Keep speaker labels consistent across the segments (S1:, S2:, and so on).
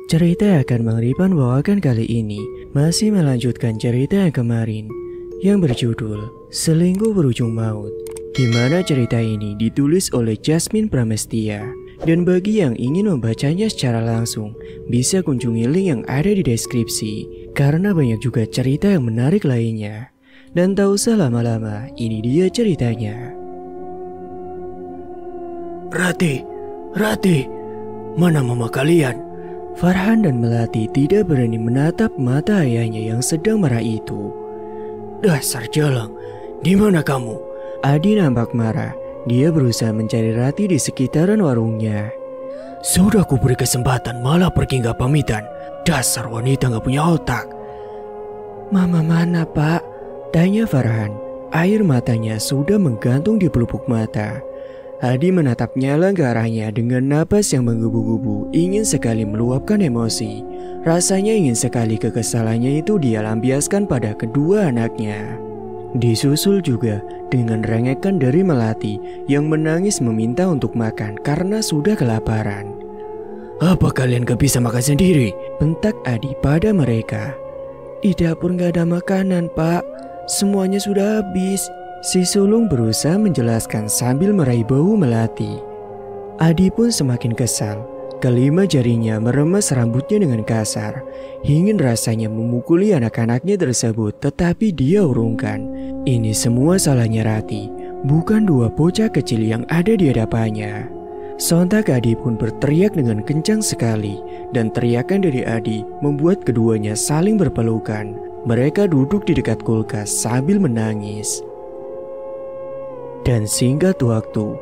S1: Cerita yang akan Bang Ripan bawakan kali ini masih melanjutkan cerita yang kemarin yang berjudul Selingkuh Berujung Maut, di mana cerita ini ditulis oleh Jasmine Pramestia. Dan bagi yang ingin membacanya secara langsung, bisa kunjungi link yang ada di deskripsi, karena banyak juga cerita yang menarik lainnya. Dan tak usah lama-lama, ini dia ceritanya.
S2: Rati, mana mama kalian?
S1: Farhan dan Melati tidak berani menatap mata ayahnya yang sedang marah itu.
S2: Dasar jalang, di mana kamu?
S1: Adi nampak marah. Dia berusaha mencari Rati di sekitaran warungnya.
S2: Sudah ku beri kesempatan malah pergi gak pamitan. Dasar wanita gak punya otak.
S1: Mama mana pak? Tanya Farhan. Air matanya sudah menggantung di pelupuk mata. Adi menatap nyala ke arahnya dengan napas yang menggebu-gebu, ingin sekali meluapkan emosi. Rasanya ingin sekali kekesalannya itu dia lampiaskan pada kedua anaknya. Disusul juga dengan rengekan dari Melati yang menangis meminta untuk makan karena sudah kelaparan.
S2: Apa kalian gak bisa makan sendiri?
S1: Bentak Adi pada mereka. Di dapur gak ada makanan pak, semuanya sudah habis. Si sulung berusaha menjelaskan sambil meraih bahu Melati. Adi pun semakin kesal. Kelima jarinya meremas rambutnya dengan kasar. Ingin rasanya memukuli anak-anaknya tersebut, tetapi dia urungkan. Ini semua salahnya Rati, bukan dua bocah kecil yang ada di hadapannya. Sontak Adi pun berteriak dengan kencang sekali, dan teriakan dari Adi membuat keduanya saling berpelukan. Mereka duduk di dekat kulkas sambil menangis. Dan singkat waktu,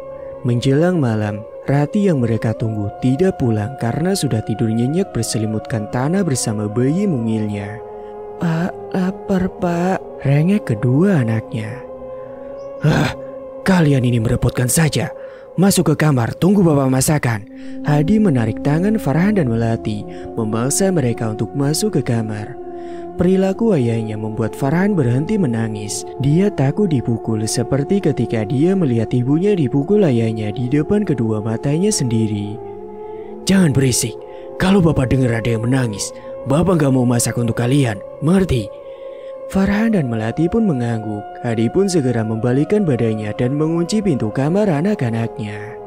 S1: menjelang malam, Rati yang mereka tunggu tidak pulang karena sudah tidur nyenyak berselimutkan tanah bersama bayi mungilnya. Pak, lapar pak, rengek kedua anaknya.
S2: Kalian ini merepotkan saja. Masuk ke kamar, tunggu bapak masakan.
S1: Adi menarik tangan Farhan dan Melati, memaksa mereka untuk masuk ke kamar. Perilaku ayahnya membuat Farhan berhenti menangis. Dia takut dipukul seperti ketika dia melihat ibunya dipukul ayahnya di depan kedua matanya sendiri.
S2: Jangan berisik. Kalau bapak dengar ada yang menangis, bapak gak mau masak untuk kalian, mengerti?
S1: Farhan dan Melati pun mengangguk. Adi pun segera membalikkan badannya dan mengunci pintu kamar anak-anaknya.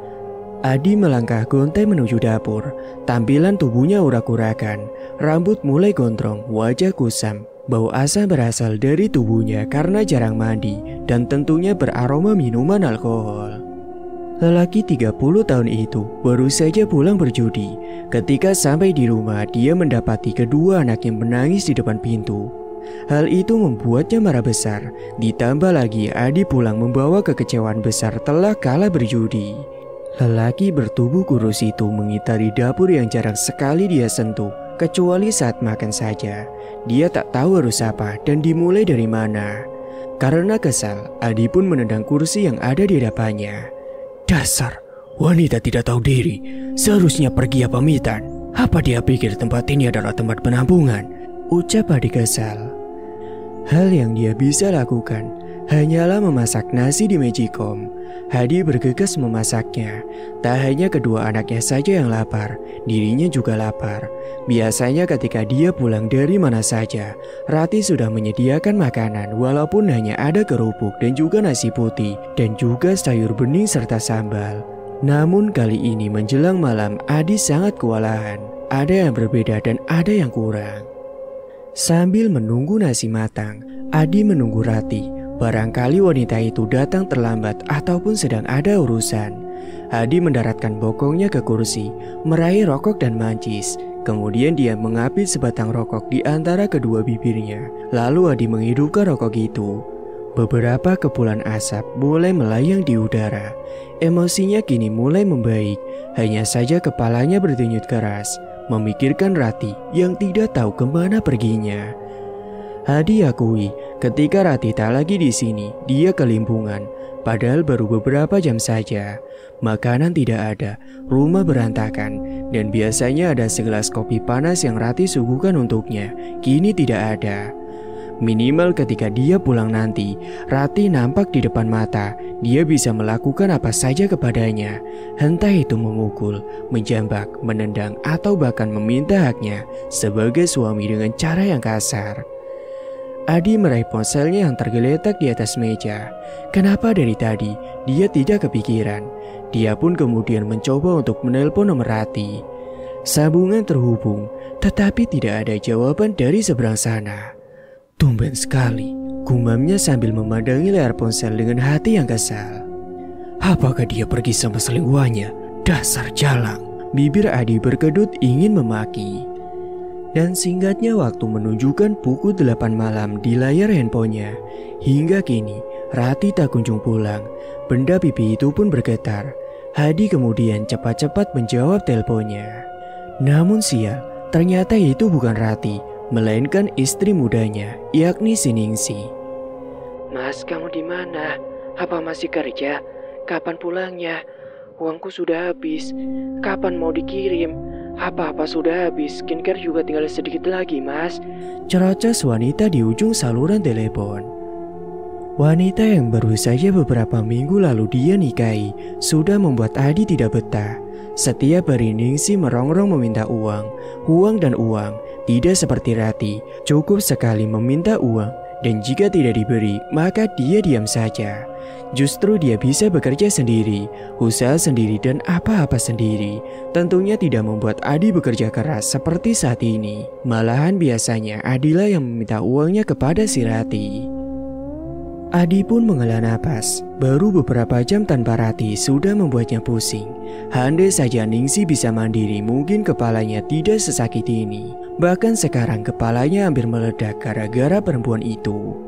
S1: Adi melangkah gontai menuju dapur. Tampilan tubuhnya urak-urakan, rambut mulai gondrong, wajah kusam. Bau asam berasal dari tubuhnya karena jarang mandi dan tentunya beraroma minuman alkohol. Lelaki 30 tahun itu baru saja pulang berjudi. Ketika sampai di rumah, dia mendapati kedua anaknya menangis di depan pintu. Hal itu membuatnya marah besar. Ditambah lagi Adi pulang membawa kekecewaan besar telah kalah berjudi. Lelaki bertubuh kurus itu mengitari dapur yang jarang sekali dia sentuh, kecuali saat makan saja. Dia tak tahu harus apa dan dimulai dari mana. Karena kesal, Adi pun menendang kursi yang ada di hadapannya.
S2: Dasar, wanita tidak tahu diri, seharusnya pergi pamitan. Apa dia pikir tempat ini adalah tempat penampungan?
S1: Ucap Adi kesal. Hal yang dia bisa lakukan hanyalah memasak nasi di Magicom. Adi bergegas memasaknya. Tak hanya kedua anaknya saja yang lapar, dirinya juga lapar. Biasanya ketika dia pulang dari mana saja, Rati sudah menyediakan makanan walaupun hanya ada kerupuk dan juga nasi putih dan juga sayur bening serta sambal. Namun kali ini menjelang malam Adi sangat kewalahan. Ada yang berbeda dan ada yang kurang. Sambil menunggu nasi matang, Adi menunggu Rati. Barangkali wanita itu datang terlambat ataupun sedang ada urusan. Adi mendaratkan bokongnya ke kursi, meraih rokok dan mancis. Kemudian dia mengambil sebatang rokok di antara kedua bibirnya. Lalu Adi menghidupkan rokok itu. Beberapa kepulan asap mulai melayang di udara. Emosinya kini mulai membaik. Hanya saja kepalanya berdenyut keras, memikirkan Rati yang tidak tahu kemana perginya. Adi akui ketika Rati tak lagi di sini, dia kelimpungan. Padahal baru beberapa jam saja. Makanan tidak ada, rumah berantakan, dan biasanya ada segelas kopi panas yang Rati suguhkan untuknya. Kini tidak ada. Minimal ketika dia pulang nanti, Rati nampak di depan mata. Dia bisa melakukan apa saja kepadanya. Entah itu memukul, menjambak, menendang, atau bahkan meminta haknya sebagai suami dengan cara yang kasar. Adi meraih ponselnya yang tergeletak di atas meja. Kenapa dari tadi dia tidak kepikiran? Dia pun kemudian mencoba untuk menelpon nomor Rati. Sambungan terhubung, tetapi tidak ada jawaban dari seberang sana. Tumben sekali, gumamnya sambil memandangi layar ponsel dengan hati yang kesal. Apakah dia pergi sama selingkuhannya? Dasar jalang. Bibir Adi berkedut ingin memaki. Dan singkatnya waktu menunjukkan pukul 8 malam di layar handphonenya. Hingga kini, Rati tak kunjung pulang. Benda pipi itu pun bergetar. Hadi kemudian cepat-cepat menjawab teleponnya. Namun sial, ternyata itu bukan Rati, melainkan istri mudanya, yakni si Ningsih.
S3: Mas, kamu di mana? Apa masih kerja? Kapan pulangnya? Uangku sudah habis. Kapan mau dikirim? Apa-apa sudah habis, skincare juga tinggal sedikit lagi, Mas.
S1: Cerocos wanita di ujung saluran telepon. Wanita yang baru saja beberapa minggu lalu dia nikahi sudah membuat Adi tidak betah. Setiap hari Ningsih merongrong meminta uang dan uang. Tidak seperti Rati, cukup sekali meminta uang, dan jika tidak diberi, maka dia diam saja. Justru dia bisa bekerja sendiri, usaha sendiri dan apa-apa sendiri. Tentunya tidak membuat Adi bekerja keras seperti saat ini. Malahan biasanya Adilah yang meminta uangnya kepada si Rati. Adi pun menghela napas. Baru beberapa jam tanpa Rati sudah membuatnya pusing. Andai saja Ningsih bisa mandiri, mungkin kepalanya tidak sesakit ini. Bahkan sekarang kepalanya hampir meledak gara-gara perempuan itu.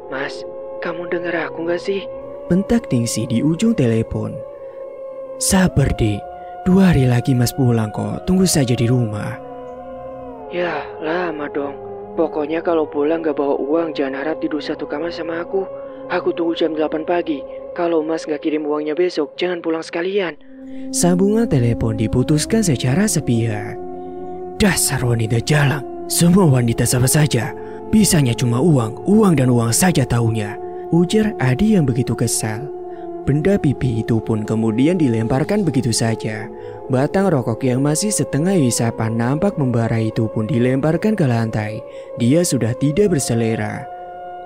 S3: Mas, kamu dengar aku gak sih?
S1: Bentak Ningsih di ujung telepon. Sabar dek, 2 hari lagi mas pulang kok, tunggu saja di rumah.
S3: Ya, lama dong. Pokoknya kalau pulang gak bawa uang, jangan harap tidur satu kamar sama aku. Aku tunggu jam 8 pagi. Kalau mas gak kirim uangnya besok, jangan pulang sekalian.
S1: Sambungan telepon diputuskan secara sepihak. Dasar wanita jalang, semua wanita sama saja. Bisanya cuma uang dan uang saja taunya. Ujar Adi yang begitu kesal. Benda pipi itu pun kemudian dilemparkan begitu saja. Batang rokok yang masih setengah hisapan nampak membara itu pun dilemparkan ke lantai. Dia sudah tidak berselera.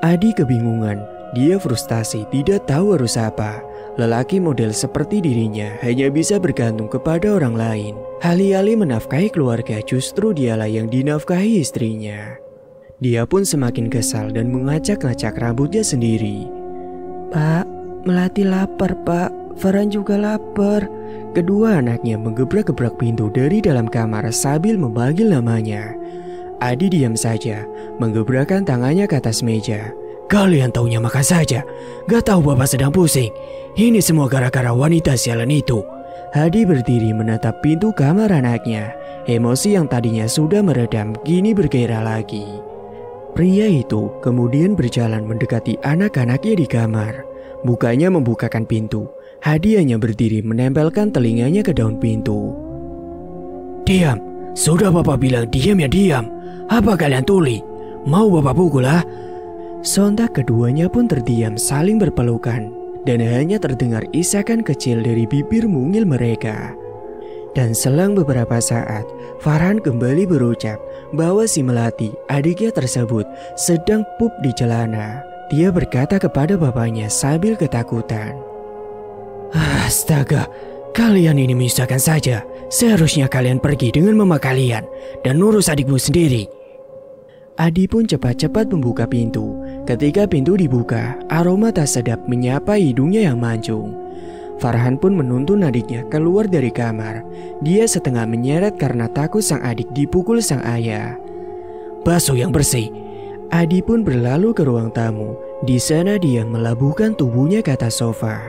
S1: Adi kebingungan. Dia frustasi, tidak tahu harus apa. Lelaki model seperti dirinya hanya bisa bergantung kepada orang lain. Alih-alih menafkahi keluarga, justru dialah yang dinafkahi istrinya. Dia pun semakin kesal dan mengacak-ngacak rambutnya sendiri. Pak, Melati lapar pak, Farhan juga lapar. Kedua anaknya menggebrak-gebrak pintu dari dalam kamar sambil memanggil namanya. Adi diam saja, menggebrakkan tangannya ke atas meja. Kalian taunya makan saja, gak tahu bapak sedang pusing. Ini semua gara-gara wanita sialan itu. Hadi berdiri menatap pintu kamar anaknya. Emosi yang tadinya sudah meredam kini bergairah lagi. Pria itu kemudian berjalan mendekati anak-anaknya di kamar. Bukannya membukakan pintu, Hadi hanya berdiri menempelkan telinganya ke daun pintu. Diam, sudah bapak bilang diam ya diam. Apa kalian tuli? Mau bapak pukul ah? Sontak keduanya pun terdiam saling berpelukan. Dan hanya terdengar isakan kecil dari bibir mungil mereka. Dan selang beberapa saat, Farhan kembali berucap bahwa si Melati, adiknya tersebut, sedang pup di celana. Dia berkata kepada bapaknya sambil ketakutan. Astaga, kalian ini menyusahkan saja. Seharusnya kalian pergi dengan mama kalian dan urus adikmu sendiri. Adi pun cepat-cepat membuka pintu. Ketika pintu dibuka, aroma tak sedap menyapa hidungnya yang mancung. Farhan pun menuntun adiknya keluar dari kamar. Dia setengah menyeret karena takut sang adik dipukul sang ayah. Basuh yang bersih. Adi pun berlalu ke ruang tamu. Di sana dia melabuhkan tubuhnya ke atas sofa.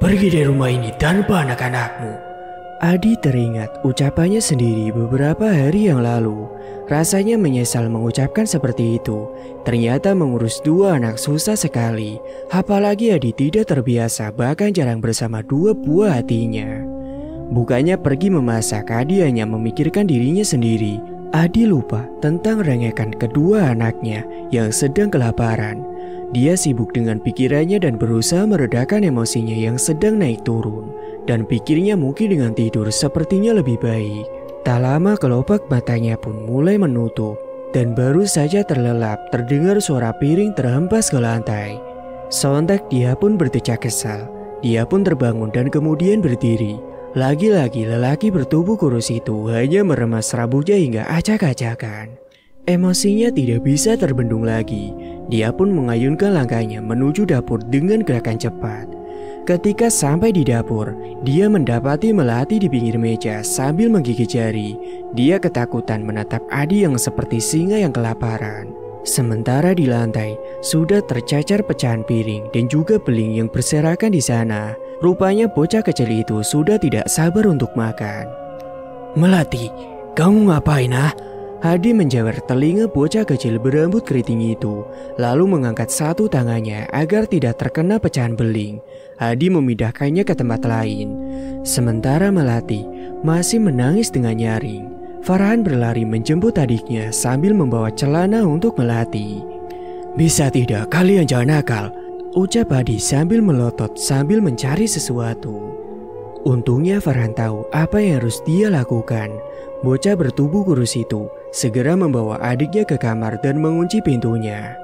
S1: Pergi dari rumah ini tanpa anak-anakmu. Adi teringat ucapannya sendiri beberapa hari yang lalu. Rasanya menyesal mengucapkan seperti itu. Ternyata mengurus 2 anak susah sekali. Apalagi Adi tidak terbiasa, bahkan jarang bersama 2 buah hatinya. Bukannya pergi memasak, Adi hanya memikirkan dirinya sendiri. Adi lupa tentang rengekan kedua anaknya yang sedang kelaparan. Dia sibuk dengan pikirannya dan berusaha meredakan emosinya yang sedang naik turun. Dan pikirnya mungkin dengan tidur sepertinya lebih baik. Tak lama kelopak matanya pun mulai menutup. Dan baru saja terlelap terdengar suara piring terhempas ke lantai. Sontak dia pun berdecak kesal. Dia pun terbangun dan kemudian berdiri. Lagi-lagi lelaki bertubuh kurus itu hanya meremas rambutnya hingga acak-acakan. Emosinya tidak bisa terbendung lagi. Dia pun mengayunkan langkahnya menuju dapur dengan gerakan cepat. Ketika sampai di dapur, dia mendapati Melati di pinggir meja sambil menggigit jari. Dia ketakutan menatap Adi yang seperti singa yang kelaparan. Sementara di lantai, sudah tercacar pecahan piring dan juga beling yang berserakan di sana. Rupanya bocah kecil itu sudah tidak sabar untuk makan.
S2: Melati, kamu ngapain ah?
S1: Adi menjawar telinga bocah kecil berambut keriting itu, lalu mengangkat satu tangannya agar tidak terkena pecahan beling. Adi memindahkannya ke tempat lain. Sementara Melati masih menangis dengan nyaring. Farhan berlari menjemput adiknya sambil membawa celana untuk Melati.
S2: Bisa tidak, kalian jangan nakal,
S1: ucap Adi sambil melotot sambil mencari sesuatu. Untungnya Farhan tahu apa yang harus dia lakukan. Bocah bertubuh kurus itu segera membawa adiknya ke kamar dan mengunci pintunya.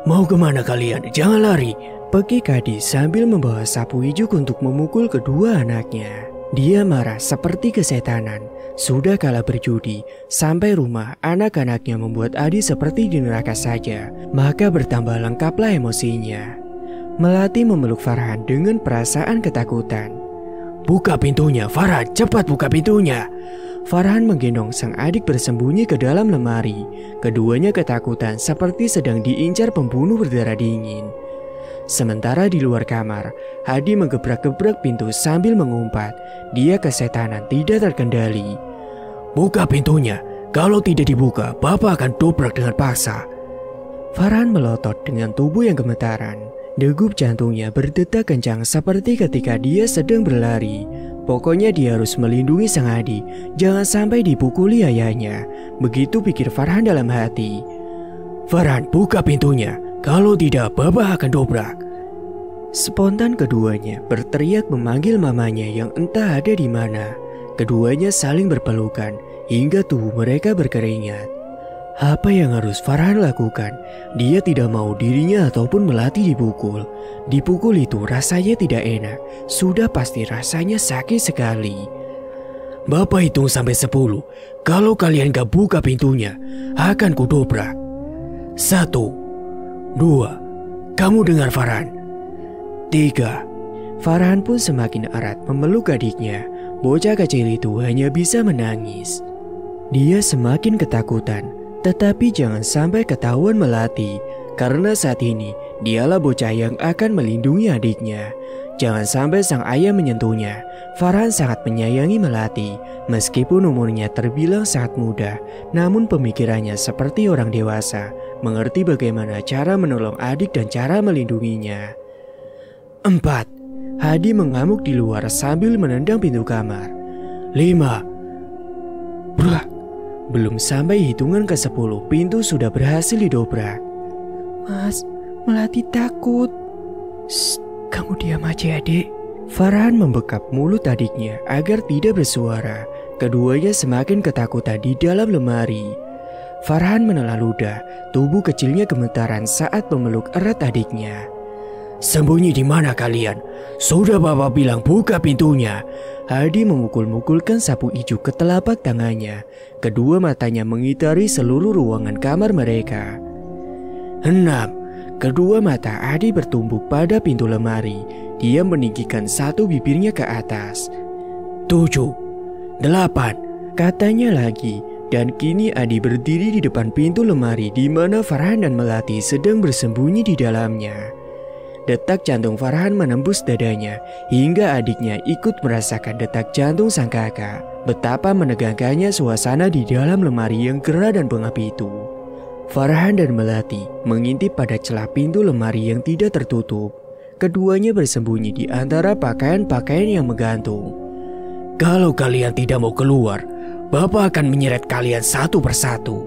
S2: Mau kemana kalian? Jangan lari,
S1: pekik Adi sambil membawa sapu ijuk untuk memukul kedua anaknya. Dia marah seperti kesetanan. Sudah kalah berjudi, sampai rumah anak-anaknya membuat Adi seperti di neraka saja. Maka bertambah lengkaplah emosinya. Melati memeluk Farhan dengan perasaan ketakutan.
S2: Buka pintunya, Farhan, cepat buka pintunya.
S1: Farhan menggendong sang adik bersembunyi ke dalam lemari. Keduanya ketakutan seperti sedang diincar pembunuh berdarah dingin. Sementara di luar kamar, Adi menggebrak-gebrak pintu sambil mengumpat. Dia kesetanan tidak terkendali.
S2: Buka pintunya, kalau tidak dibuka, Bapak akan dobrak dengan paksa.
S1: Farhan melotot dengan tubuh yang gemetaran. Degup jantungnya berdetak kencang seperti ketika dia sedang berlari. Pokoknya dia harus melindungi sang adik, jangan sampai dipukuli ayahnya. Begitu pikir Farhan dalam hati.
S2: Farhan, buka pintunya, kalau tidak Bapak akan dobrak.
S1: Spontan keduanya berteriak memanggil mamanya yang entah ada di mana. Keduanya saling berpelukan hingga tubuh mereka berkeringat. Apa yang harus Farhan lakukan? Dia tidak mau dirinya ataupun Melati dipukul. Dipukul itu rasanya tidak enak. Sudah pasti rasanya sakit sekali.
S2: Bapak hitung sampai 10. Kalau kalian gak buka pintunya, akan kudobrak. 1, 2. Kamu dengar Farhan? 3.
S1: Farhan pun semakin erat memeluk adiknya. Bocah kecil itu hanya bisa menangis. Dia semakin ketakutan. Tetapi jangan sampai ketahuan Melati, karena saat ini dialah bocah yang akan melindungi adiknya. Jangan sampai sang ayah menyentuhnya. Farhan sangat menyayangi Melati, meskipun umurnya terbilang sangat muda, namun pemikirannya seperti orang dewasa, mengerti bagaimana cara menolong adik dan cara melindunginya.
S2: 4.
S1: Hadi mengamuk di luar sambil menendang pintu kamar.
S2: 5. Brak.
S1: Belum sampai hitungan ke-10, pintu sudah berhasil didobrak.
S3: Mas, Melati takut.
S1: Shh, kamu diam aja adik. Farhan membekap mulut adiknya agar tidak bersuara. Keduanya semakin ketakutan di dalam lemari. Farhan menelan ludah, tubuh kecilnya gemetaran saat memeluk erat adiknya.
S2: Sembunyi di mana kalian? Sudah Bapak bilang buka pintunya.
S1: Hadi memukul-mukulkan sapu ijuk ke telapak tangannya. Kedua matanya mengitari seluruh ruangan kamar mereka.
S2: 6.
S1: Kedua mata Adi bertumbuk pada pintu lemari. Dia meninggikan satu bibirnya ke atas.
S2: 7. 8.
S1: Katanya lagi. Dan kini Adi berdiri di depan pintu lemari di mana Farhan dan Melati sedang bersembunyi di dalamnya. Detak jantung Farhan menembus dadanya hingga adiknya ikut merasakan detak jantung sang kakak. Betapa menegangkannya suasana di dalam lemari yang gerah dan pengap itu. Farhan dan Melati mengintip pada celah pintu lemari yang tidak tertutup. Keduanya bersembunyi di antara pakaian-pakaian yang menggantung.
S2: Kalau kalian tidak mau keluar, Bapak akan menyeret kalian satu persatu.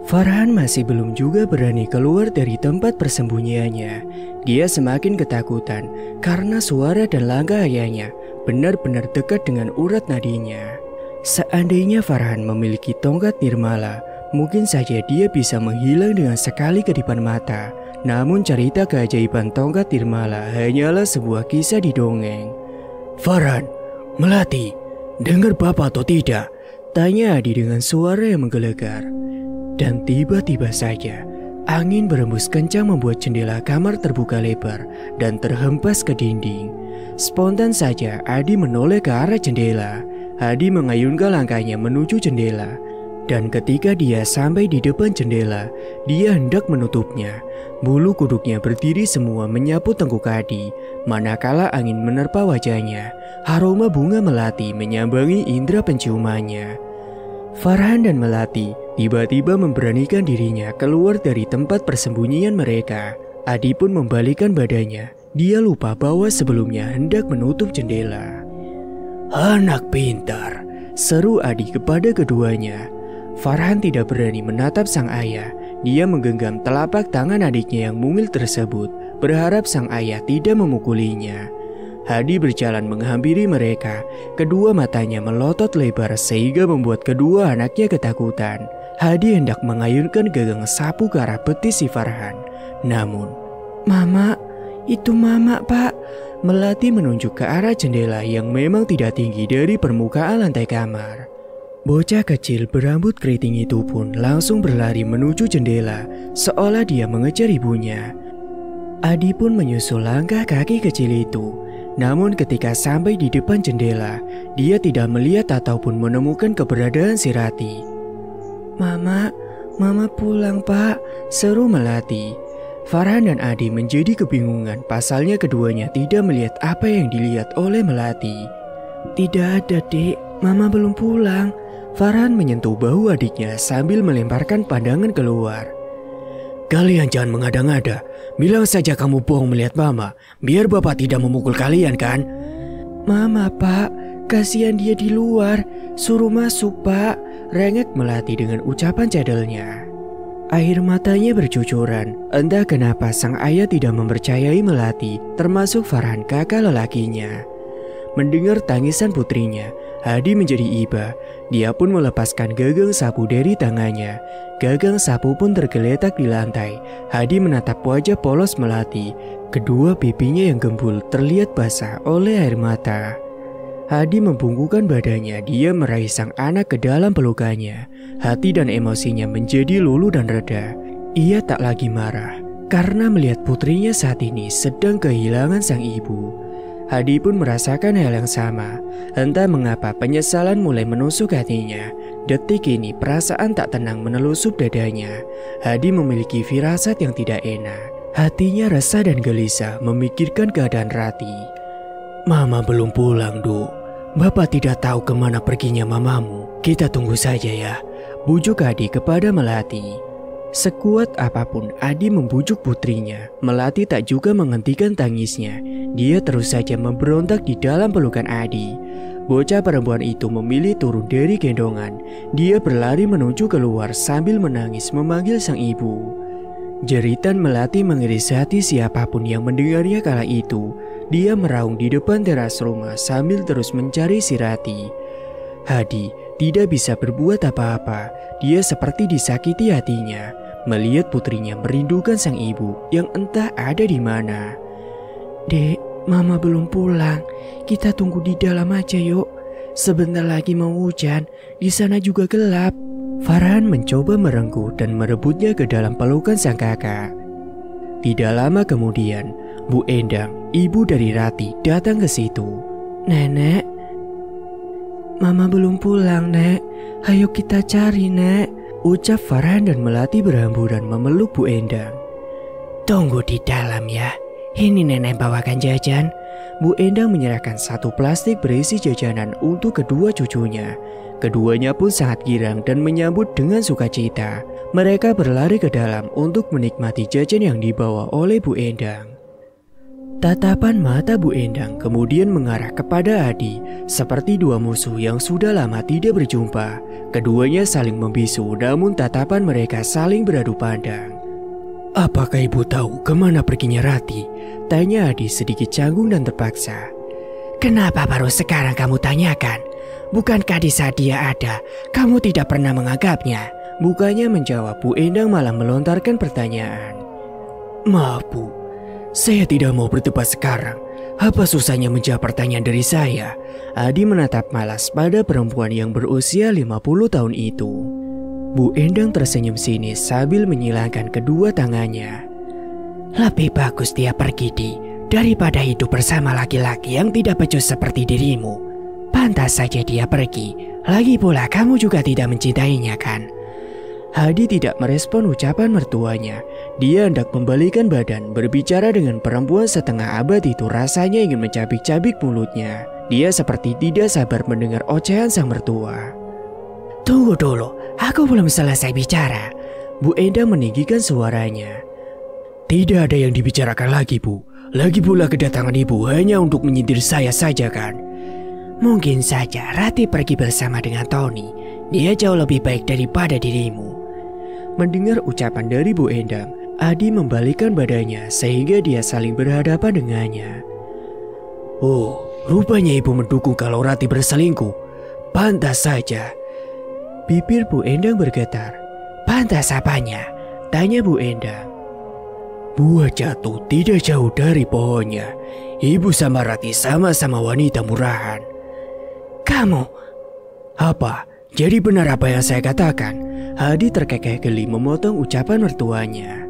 S1: Farhan masih belum juga berani keluar dari tempat persembunyiannya. Dia semakin ketakutan karena suara dan langkah ayahnya benar-benar dekat dengan urat nadinya. Seandainya Farhan memiliki tongkat nirmala, mungkin saja dia bisa menghilang dengan sekali kedipan mata. Namun cerita keajaiban tongkat nirmala hanyalah sebuah kisah di dongeng.
S2: Farhan, Melati, dengar Bapak atau tidak?
S1: Tanya Adi dengan suara yang menggelegar. Dan tiba-tiba saja, angin berembus kencang membuat jendela kamar terbuka lebar dan terhempas ke dinding. Spontan saja Adi menoleh ke arah jendela. Adi mengayunkan langkahnya menuju jendela. Dan ketika dia sampai di depan jendela, dia hendak menutupnya. Bulu kuduknya berdiri semua menyapu tengkuk Adi. Manakala angin menerpa wajahnya, aroma bunga melati menyambangi indera penciumannya. Farhan dan Melati tiba-tiba memberanikan dirinya keluar dari tempat persembunyian mereka. Adi pun membalikkan badannya. Dia lupa bahwa sebelumnya hendak menutup jendela.
S2: Anak pintar,
S1: seru Adi kepada keduanya. Farhan tidak berani menatap sang ayah. Dia menggenggam telapak tangan adiknya yang mungil tersebut, berharap sang ayah tidak memukulinya. Hadi berjalan menghampiri mereka. Kedua matanya melotot lebar sehingga membuat kedua anaknya ketakutan. Hadi hendak mengayunkan gagang sapu ke arah betis si Farhan. Namun,
S3: Mama, itu Mama, Pak.
S1: Melati menunjuk ke arah jendela yang memang tidak tinggi dari permukaan lantai kamar. Bocah kecil berambut keriting itu pun langsung berlari menuju jendela, seolah dia mengejar ibunya. Adi pun menyusul langkah kaki kecil itu. Namun ketika sampai di depan jendela, dia tidak melihat ataupun menemukan keberadaan si Rati.
S3: Mama pulang, Pak,
S1: seru Melati. Farhan dan Adi menjadi kebingungan, pasalnya keduanya tidak melihat apa yang dilihat oleh Melati.
S3: Tidak ada, Dek, Mama belum pulang.
S1: Farhan menyentuh bahu adiknya sambil melemparkan pandangan keluar.
S2: Kalian jangan mengada-ngada. Bilang saja kamu bohong melihat Mama, biar Bapak tidak memukul kalian kan?
S3: Mama, Pak, kasihan dia di luar. Suruh masuk, Pak,
S1: rengek Melati dengan ucapan cadelnya. Air matanya bercucuran. Entah kenapa sang ayah tidak mempercayai Melati, termasuk Farhan kakak lelakinya. Mendengar tangisan putrinya, Hadi menjadi iba. Dia pun melepaskan gagang sapu dari tangannya. Gagang sapu pun tergeletak di lantai. Hadi menatap wajah polos Melati. Kedua pipinya yang gembul terlihat basah oleh air mata. Hadi membungkukkan badannya. Dia meraih sang anak ke dalam pelukannya. Hati dan emosinya menjadi luluh dan reda. Ia tak lagi marah karena melihat putrinya saat ini sedang kehilangan sang ibu. Hadi pun merasakan hal yang sama. Entah mengapa penyesalan mulai menusuk hatinya. Detik ini perasaan tak tenang menelusup dadanya. Hadi memiliki firasat yang tidak enak. Hatinya resah dan gelisah memikirkan keadaan Rati.
S2: Mama belum pulang, Duk. Bapak tidak tahu kemana perginya mamamu. Kita tunggu saja ya,
S1: bujuk Hadi kepada Melati. Sekuat apapun Adi membujuk putrinya, Melati tak juga menghentikan tangisnya. Dia terus saja memberontak di dalam pelukan Adi. Bocah perempuan itu memilih turun dari gendongan. Dia berlari menuju keluar sambil menangis memanggil sang ibu. Jeritan Melati mengiris hati siapapun yang mendengarnya kala itu. Dia meraung di depan teras rumah sambil terus mencari si Rati. Hadi tidak bisa berbuat apa-apa. Dia seperti disakiti hatinya melihat putrinya merindukan sang ibu yang entah ada di mana.
S3: Dek, Mama belum pulang. Kita tunggu di dalam aja yuk. Sebentar lagi mau hujan. Di sana juga gelap.
S1: Farhan mencoba merengkuh dan merebutnya ke dalam pelukan sang kakak. Tidak lama kemudian, Bu Endang, ibu dari Rati, datang ke situ.
S3: Nenek, Mama belum pulang, Nek. Ayo kita cari, Nek,
S1: ucap Farhan dan Melati berhamburan memeluk Bu Endang.
S3: Tunggu di dalam ya. Ini nenek bawakan jajan.
S1: Bu Endang menyerahkan satu plastik berisi jajanan untuk kedua cucunya. Keduanya pun sangat girang dan menyambut dengan sukacita. Mereka berlari ke dalam untuk menikmati jajan yang dibawa oleh Bu Endang. Tatapan mata Bu Endang kemudian mengarah kepada Adi seperti dua musuh yang sudah lama tidak berjumpa. Keduanya saling membisu, namun tatapan mereka saling beradu pandang.
S2: Apakah ibu tahu kemana perginya Rati?
S1: Tanya Adi sedikit canggung dan terpaksa.
S3: Kenapa baru sekarang kamu tanyakan? Bukankah di saat dia ada, kamu tidak pernah menganggapnya?
S1: Bukannya menjawab, Bu Endang malah melontarkan pertanyaan.
S2: Maaf Bu, saya tidak mau berdebat sekarang. Apa susahnya menjawab pertanyaan dari saya?
S1: Adi menatap malas pada perempuan yang berusia 50 tahun itu. Bu Endang tersenyum sinis sambil menyilangkan kedua tangannya.
S3: Lebih bagus dia pergi daripada hidup bersama laki-laki yang tidak becus seperti dirimu. Pantas saja dia pergi. Lagi pula kamu juga tidak mencintainya kan?
S1: Adi tidak merespon ucapan mertuanya. Dia hendak membalikan badan, berbicara dengan perempuan setengah abad itu rasanya ingin mencabik-cabik mulutnya. Dia seperti tidak sabar mendengar ocehan sang mertua.
S3: Tunggu dulu, aku belum selesai bicara.
S1: Bu Endang meninggikan suaranya.
S2: Tidak ada yang dibicarakan lagi Bu. Lagi pula kedatangan ibu hanya untuk menyindir saya saja kan?
S3: Mungkin saja Rati pergi bersama dengan Tony. Dia jauh lebih baik daripada dirimu.
S1: Mendengar ucapan dari Bu Endang, Adi membalikkan badannya sehingga dia saling berhadapan dengannya.
S2: Oh, rupanya ibu mendukung kalau Rati berselingkuh. Pantas saja.
S1: Bibir Bu Endang bergetar.
S3: Pantas apanya? Tanya Bu Endang.
S2: Buah jatuh tidak jauh dari pohonnya. Ibu sama Rati sama-sama wanita murahan.
S3: Kamu...
S2: Apa? Jadi benar apa yang saya katakan?
S1: Adi terkekeh geli memotong ucapan mertuanya.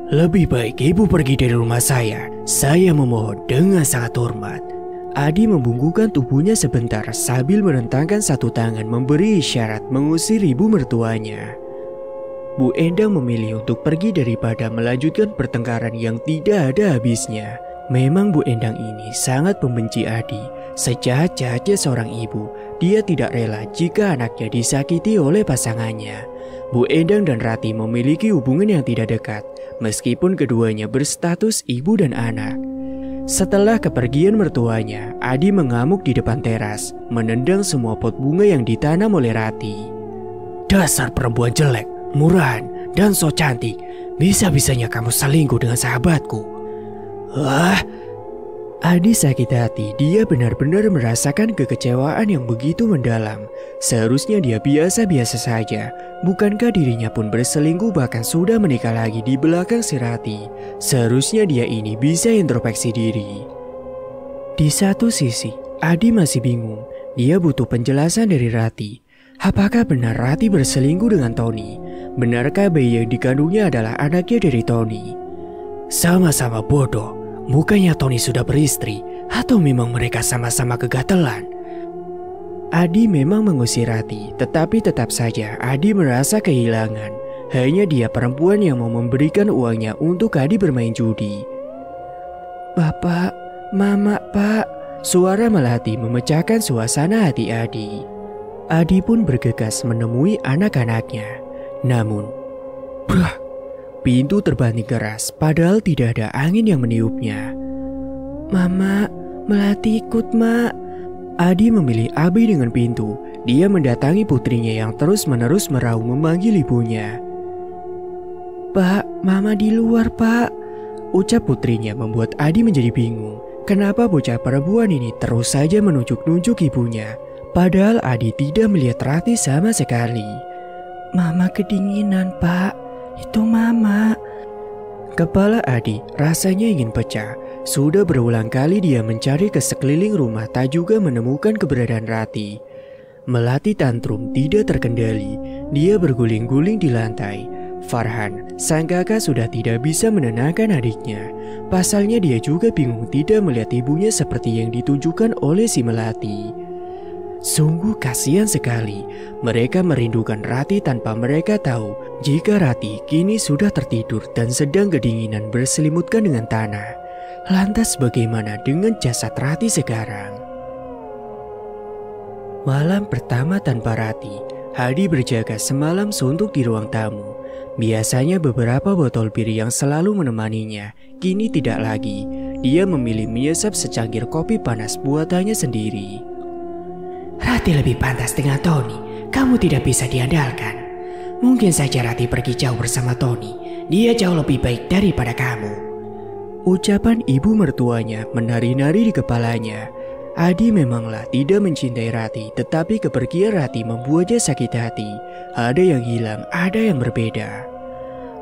S2: Lebih baik ibu pergi dari rumah saya. Saya memohon dengan sangat hormat.
S1: Adi membungkukkan tubuhnya sebentar sambil merentangkan satu tangan memberi isyarat mengusir ibu mertuanya. Bu Endang memilih untuk pergi daripada melanjutkan pertengkaran yang tidak ada habisnya. Memang Bu Endang ini sangat membenci Adi. Sejahat-jahatnya seorang ibu, dia tidak rela jika anaknya disakiti oleh pasangannya. Bu Endang dan Rati memiliki hubungan yang tidak dekat, meskipun keduanya berstatus ibu dan anak. Setelah kepergian mertuanya, Adi mengamuk di depan teras, menendang semua pot bunga yang ditanam oleh Rati.
S2: Dasar perempuan jelek, murahan, dan so cantik. Bisa-bisanya kamu selingkuh dengan sahabatku.
S1: Adi sakit hati, dia benar-benar merasakan kekecewaan yang begitu mendalam. Seharusnya dia biasa-biasa saja. Bukankah dirinya pun berselingkuh bahkan sudah menikah lagi di belakang si Rati? Seharusnya dia ini bisa introspeksi diri. Di satu sisi, Adi masih bingung. Dia butuh penjelasan dari Rati. Apakah benar Rati berselingkuh dengan Tony? Benarkah bayi yang dikandungnya adalah anaknya dari Tony?
S2: Sama-sama bodoh. Bukannya Tony sudah beristri, atau memang mereka sama-sama kegatelan?
S1: Adi memang mengusir Rati, tetapi tetap saja Adi merasa kehilangan. Hanya dia perempuan yang mau memberikan uangnya untuk Adi bermain judi. Bapak, Mama, Pak. Suara melati memecahkan suasana hati Adi. Adi pun bergegas menemui anak-anaknya. Namun, pintu terbanting keras, padahal tidak ada angin yang meniupnya. Mama, Melati ikut, Mak. Adi memilih Abi dengan pintu. Dia mendatangi putrinya yang terus-menerus meraung memanggil ibunya. Pak, Mama di luar, Pak. Ucap putrinya membuat Adi menjadi bingung. Kenapa bocah perempuan ini terus saja menunjuk-nunjuk ibunya? Padahal Adi tidak melihat Rati sama sekali. Mama kedinginan, Pak. Itu Mama. Kepala Adi rasanya ingin pecah. Sudah berulang kali dia mencari ke sekeliling rumah tak juga menemukan keberadaan Rati. Melati tantrum tidak terkendali. Dia berguling-guling di lantai. Farhan, sang kakak sudah tidak bisa menenangkan adiknya. Pasalnya dia juga bingung tidak melihat ibunya seperti yang ditunjukkan oleh si Melati. Sungguh kasihan sekali. Mereka merindukan Rati tanpa mereka tahu jika Rati kini sudah tertidur dan sedang kedinginan berselimutkan dengan tanah. Lantas bagaimana dengan jasad Rati sekarang? Malam pertama tanpa Rati, Hadi berjaga semalam suntuk di ruang tamu. Biasanya beberapa botol bir yang selalu menemaninya kini tidak lagi. dia memilih menyesap secangkir kopi panas buatannya sendiri.
S2: Rati lebih pantas dengan Tony. Kamu tidak bisa diandalkan. Mungkin saja Rati pergi jauh bersama Tony. Dia jauh lebih baik daripada kamu.
S1: Ucapan ibu mertuanya menari-nari di kepalanya. Adi memanglah tidak mencintai Rati, tetapi kepergian Rati membuatnya sakit hati. Ada yang hilang, ada yang berbeda.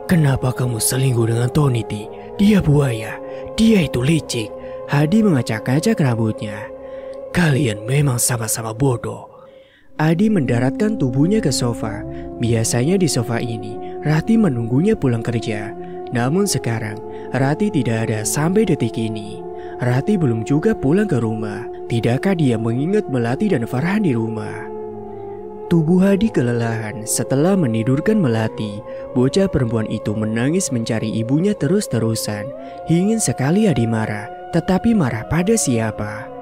S2: Kenapa kamu selingkuh dengan Tony, Ti? Dia buaya. Dia itu licik.
S1: Adi mengacak-acak rambutnya.
S2: Kalian memang sama-sama bodoh.
S1: Adi mendaratkan tubuhnya ke sofa. Biasanya di sofa ini, Rati menunggunya pulang kerja. Namun sekarang, Rati tidak ada sampai detik ini. Rati belum juga pulang ke rumah. Tidakkah dia mengingat Melati dan Farhan di rumah? Tubuh Adi kelelahan setelah menidurkan Melati. Bocah perempuan itu menangis mencari ibunya terus-terusan. Ingin sekali Adi marah, tetapi marah pada siapa?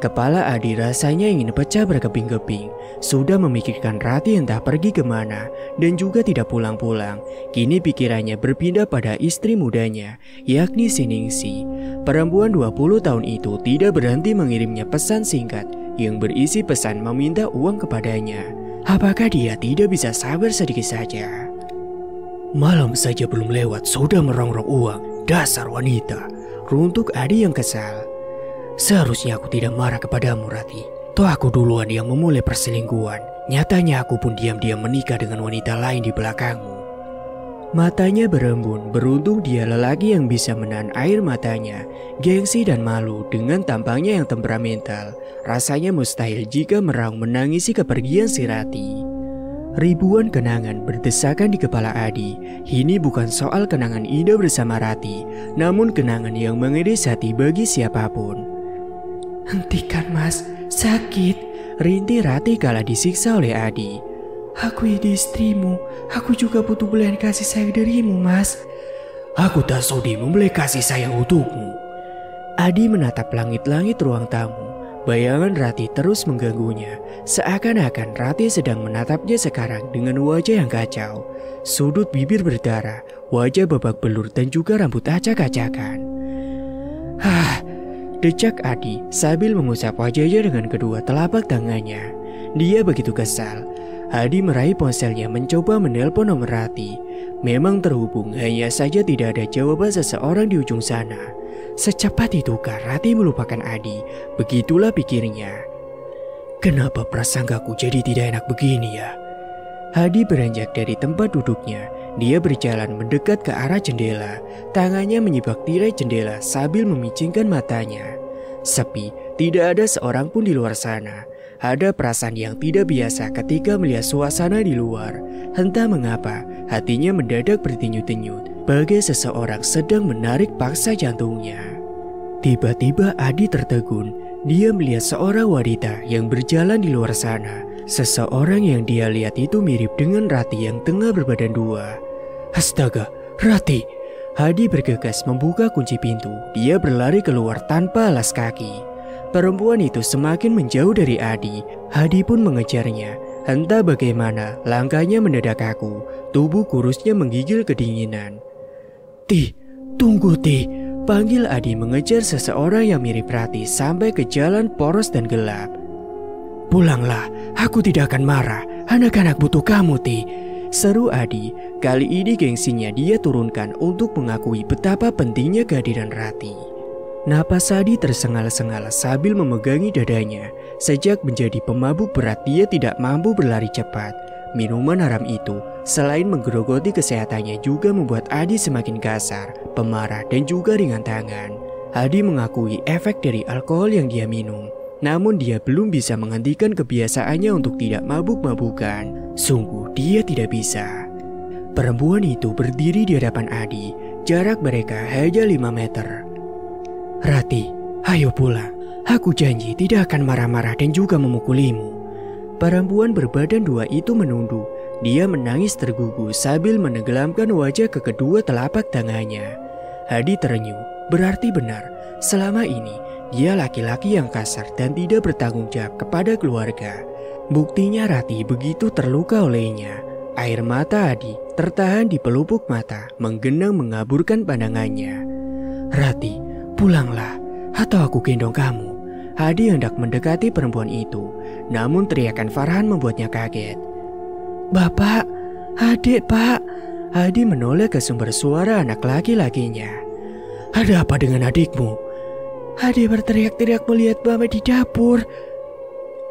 S1: Kepala Adi rasanya ingin pecah berkeping-keping. Sudah memikirkan Rati entah pergi kemana dan juga tidak pulang-pulang. Kini pikirannya berpindah pada istri mudanya, yakni Siningsi. Perempuan 20 tahun itu tidak berhenti mengirimnya pesan singkat yang berisi pesan meminta uang kepadanya. Apakah dia tidak bisa sabar sedikit saja?
S2: Malam saja belum lewat sudah merongrong uang. Dasar wanita.
S1: Runtuk Adi yang kesal.
S2: Seharusnya aku tidak marah kepadamu, Rati. Toh aku duluan yang memulai perselingkuhan. Nyatanya aku pun diam-diam menikah dengan wanita lain di belakangmu.
S1: Matanya berembun, beruntung dia lelaki yang bisa menahan air matanya. Gengsi dan malu dengan tampangnya yang temperamental. Rasanya mustahil jika meraung menangisi kepergian si Rati. Ribuan kenangan berdesakan di kepala Adi. Ini bukan soal kenangan indah bersama Rati, namun kenangan yang mengiris hati bagi siapapun.
S3: Hentikan mas, sakit.
S1: Rintih Rati kala disiksa oleh Adi.
S3: Aku ini istrimu, aku juga butuh belayan kasih sayang darimu mas.
S2: Aku tak sudi membeli kasih sayang untukmu.
S1: Adi menatap langit-langit ruang tamu. Bayangan Rati terus mengganggunya. Seakan-akan Rati sedang menatapnya sekarang dengan wajah yang kacau. Sudut bibir berdarah, wajah babak belur dan juga rambut acak-acakan. Decak Adi sambil mengusap wajahnya dengan kedua telapak tangannya. Dia begitu kesal. Adi meraih ponselnya mencoba menelpon nomor Rati. Memang terhubung, hanya saja tidak ada jawaban seseorang di ujung sana. Secepat itukah Rati melupakan Adi? Begitulah pikirnya.
S2: Kenapa prasangkaku jadi tidak enak begini ya?
S1: Adi beranjak dari tempat duduknya. Dia berjalan mendekat ke arah jendela. Tangannya menyibak tirai jendela sambil memicingkan matanya. Sepi, tidak ada seorang pun di luar sana. Ada perasaan yang tidak biasa ketika melihat suasana di luar. Entah mengapa, hatinya mendadak berdenyut-denyut, bagai seseorang sedang menarik paksa jantungnya. Tiba-tiba Adi tertegun. Dia melihat seorang wanita yang berjalan di luar sana. Seseorang yang dia lihat itu mirip dengan Rati yang tengah berbadan dua.
S2: Astaga, Rati!
S1: Adi bergegas membuka kunci pintu. Dia berlari keluar tanpa alas kaki. Perempuan itu semakin menjauh dari Adi. Adi pun mengejarnya. Entah bagaimana, langkahnya mendadak kaku. Tubuh kurusnya menggigil kedinginan.
S2: Ti, tunggu Ti.
S1: Panggil Adi mengejar seseorang yang mirip Rati sampai ke jalan poros dan gelap.
S2: Pulanglah, aku tidak akan marah. Anak-anak butuh kamu, Ti.
S1: Seru Adi. Kali ini gengsinya dia turunkan untuk mengakui betapa pentingnya kehadiran Rati. Napas Adi tersengal-sengal sambil memegangi dadanya. Sejak menjadi pemabuk berat dia tidak mampu berlari cepat. Minuman haram itu selain menggerogoti kesehatannya juga membuat Adi semakin kasar, pemarah dan juga ringan tangan. Adi mengakui efek dari alkohol yang dia minum. Namun dia belum bisa menghentikan kebiasaannya untuk tidak mabuk-mabukan. Sungguh dia tidak bisa. Perempuan itu berdiri di hadapan Adi. Jarak mereka hanya 5 meter.
S2: Rati, ayo pulang. Aku janji tidak akan marah-marah dan juga memukulimu.
S1: Perempuan berbadan dua itu menunduk. Dia menangis tergugu sambil menenggelamkan wajah ke kedua telapak tangannya. Adi terenyuh. Berarti benar, selama ini dia laki-laki yang kasar dan tidak bertanggung jawab kepada keluarga. Buktinya Rati begitu terluka olehnya. Air mata Adi tertahan di pelupuk mata, menggenang mengaburkan pandangannya.
S2: Rati,
S1: Pulanglah, atau aku gendong kamu. Hadi hendak mendekati perempuan itu, namun teriakan Farhan membuatnya kaget. Bapak, adik pak. Hadi menoleh ke sumber suara anak laki-lakinya. Ada apa dengan adikmu? Hadi berteriak-teriak melihat Mama di dapur.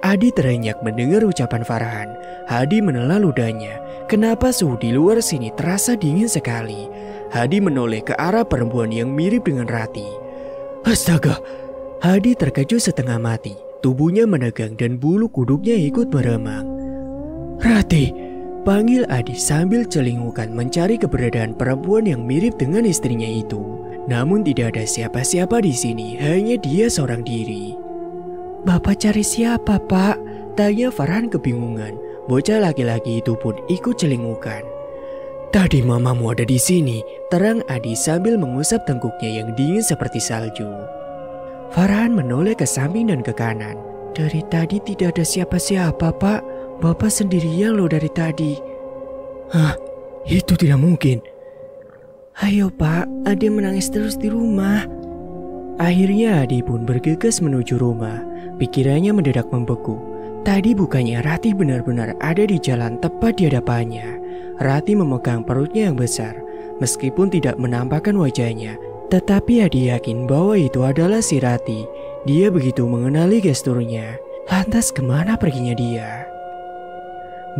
S1: Hadi terenyak mendengar ucapan Farhan. Hadi menelan ludahnya. Kenapa suhu di luar sini terasa dingin sekali? Hadi menoleh ke arah perempuan yang mirip dengan Rati. Astaga! Hadi terkejut setengah mati. Tubuhnya menegang dan bulu kuduknya ikut meremang. Rati! Panggil Hadi sambil celingukan mencari keberadaan perempuan yang mirip dengan istrinya itu. Namun tidak ada siapa-siapa di sini, hanya dia seorang diri. Bapak cari siapa, Pak? Tanya Farhan kebingungan. Bocah laki-laki itu pun ikut celingukan. Tadi mamamu ada di sini, terang Hadi sambil mengusap tengkuknya yang dingin seperti salju. Farhan menoleh ke samping dan ke kanan. Dari tadi tidak ada siapa-siapa, Pak. Bapak sendirian loh dari tadi. Hah, itu tidak mungkin. Ayo Pak, Ade menangis terus di rumah. Akhirnya Ade pun bergegas menuju rumah. Pikirannya mendadak membeku. Tadi bukannya Rati benar-benar ada di jalan tepat di hadapannya. Rati memegang perutnya yang besar. Meskipun tidak menampakkan wajahnya, tetapi Ade yakin bahwa itu adalah si Rati. Dia begitu mengenali gesturnya. Lantas kemana perginya dia?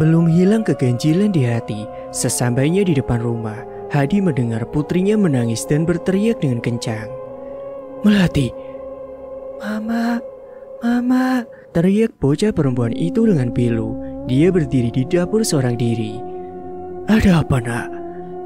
S1: Belum hilang keganjilan di hati. Sesampainya di depan rumah, Hadi mendengar putrinya menangis dan berteriak dengan kencang. Melati! Mama! Mama! Teriak bocah perempuan itu dengan pilu. Dia berdiri di dapur seorang diri. Ada apa nak?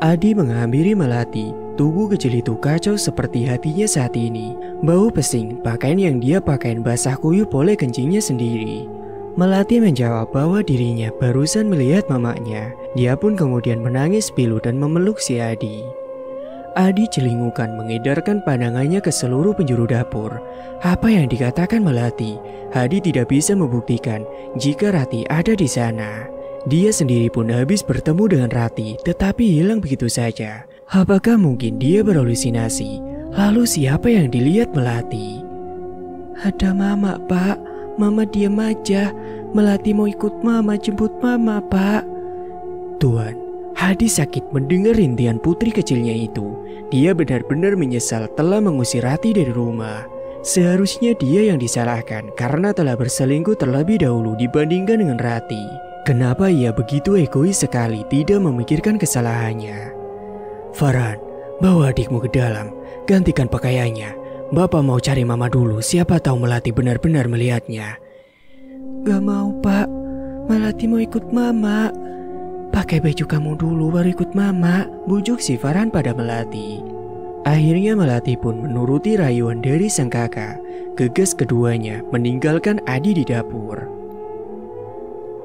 S1: Hadi menghampiri Melati. Tubuh kecil itu kacau seperti hatinya saat ini. Bau pesing, pakaian yang dia pakaian basah kuyup oleh kencingnya sendiri. Melati menjawab bahwa dirinya barusan melihat mamanya. Dia pun kemudian menangis pilu dan memeluk si Hadi. Hadi celingukan mengedarkan pandangannya ke seluruh penjuru dapur. Apa yang dikatakan Melati, Hadi tidak bisa membuktikan jika Rati ada di sana. Dia sendiri pun habis bertemu dengan Rati, tetapi hilang begitu saja. Apakah mungkin dia berhalusinasi? Lalu siapa yang dilihat Melati? Ada Mama, Pak. Mama diam aja. Melati mau ikut Mama, jemput Mama, Pak. Tuan, Hadi sakit mendengar rintihan putri kecilnya itu. Dia benar-benar menyesal telah mengusir Rati dari rumah. Seharusnya dia yang disalahkan karena telah berselingkuh terlebih dahulu dibandingkan dengan Rati. Kenapa ia begitu egois sekali tidak memikirkan kesalahannya? Farhan, bawa adikmu ke dalam. Gantikan pakaiannya. Bapak mau cari Mama dulu, siapa tahu Melati benar-benar melihatnya. Gak mau Pak, Melati mau ikut Mama. Pakai baju kamu dulu baru ikut Mama, bujuk si Farhan pada Melati. Akhirnya Melati pun menuruti rayuan dari sang kakak. Gegas keduanya meninggalkan Hadi di dapur.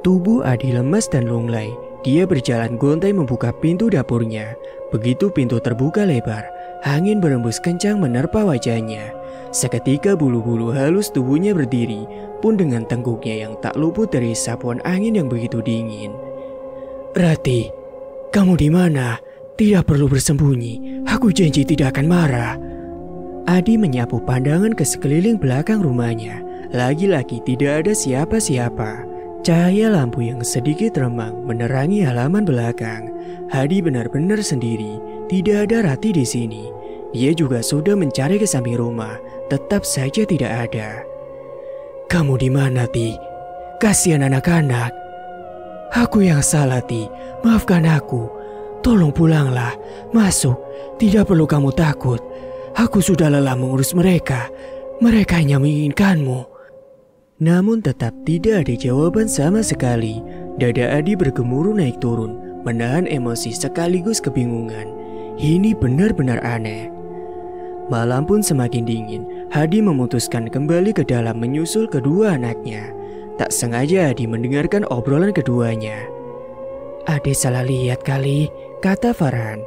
S1: Tubuh Hadi lemas dan lunglai. Dia berjalan gontai membuka pintu dapurnya. Begitu pintu terbuka lebar, angin berembus kencang menerpa wajahnya. Seketika bulu-bulu halus tubuhnya berdiri, pun dengan tengkuknya yang tak luput dari sapuan angin yang begitu dingin. Rati, kamu di mana? Tidak perlu bersembunyi, aku janji tidak akan marah. Hadi menyapu pandangan ke sekeliling belakang rumahnya. Lagi-lagi tidak ada siapa-siapa. Cahaya lampu yang sedikit remang menerangi halaman belakang. Hadi benar-benar sendiri, tidak ada Rati di sini. Dia juga sudah mencari ke samping rumah, tetap saja tidak ada. Kamu di mana, Ti? Kasihan anak-anak. Aku yang salah, Ti. Maafkan aku. Tolong pulanglah, masuk. Tidak perlu kamu takut. Aku sudah lelah mengurus mereka. Mereka hanya menginginkanmu. Namun tetap tidak ada jawaban sama sekali. Dada Hadi bergemuruh naik turun, menahan emosi sekaligus kebingungan. Ini benar-benar aneh. Malam pun semakin dingin. Hadi memutuskan kembali ke dalam menyusul kedua anaknya. Tak sengaja Hadi mendengarkan obrolan keduanya. Ade salah lihat kali, kata Farhan.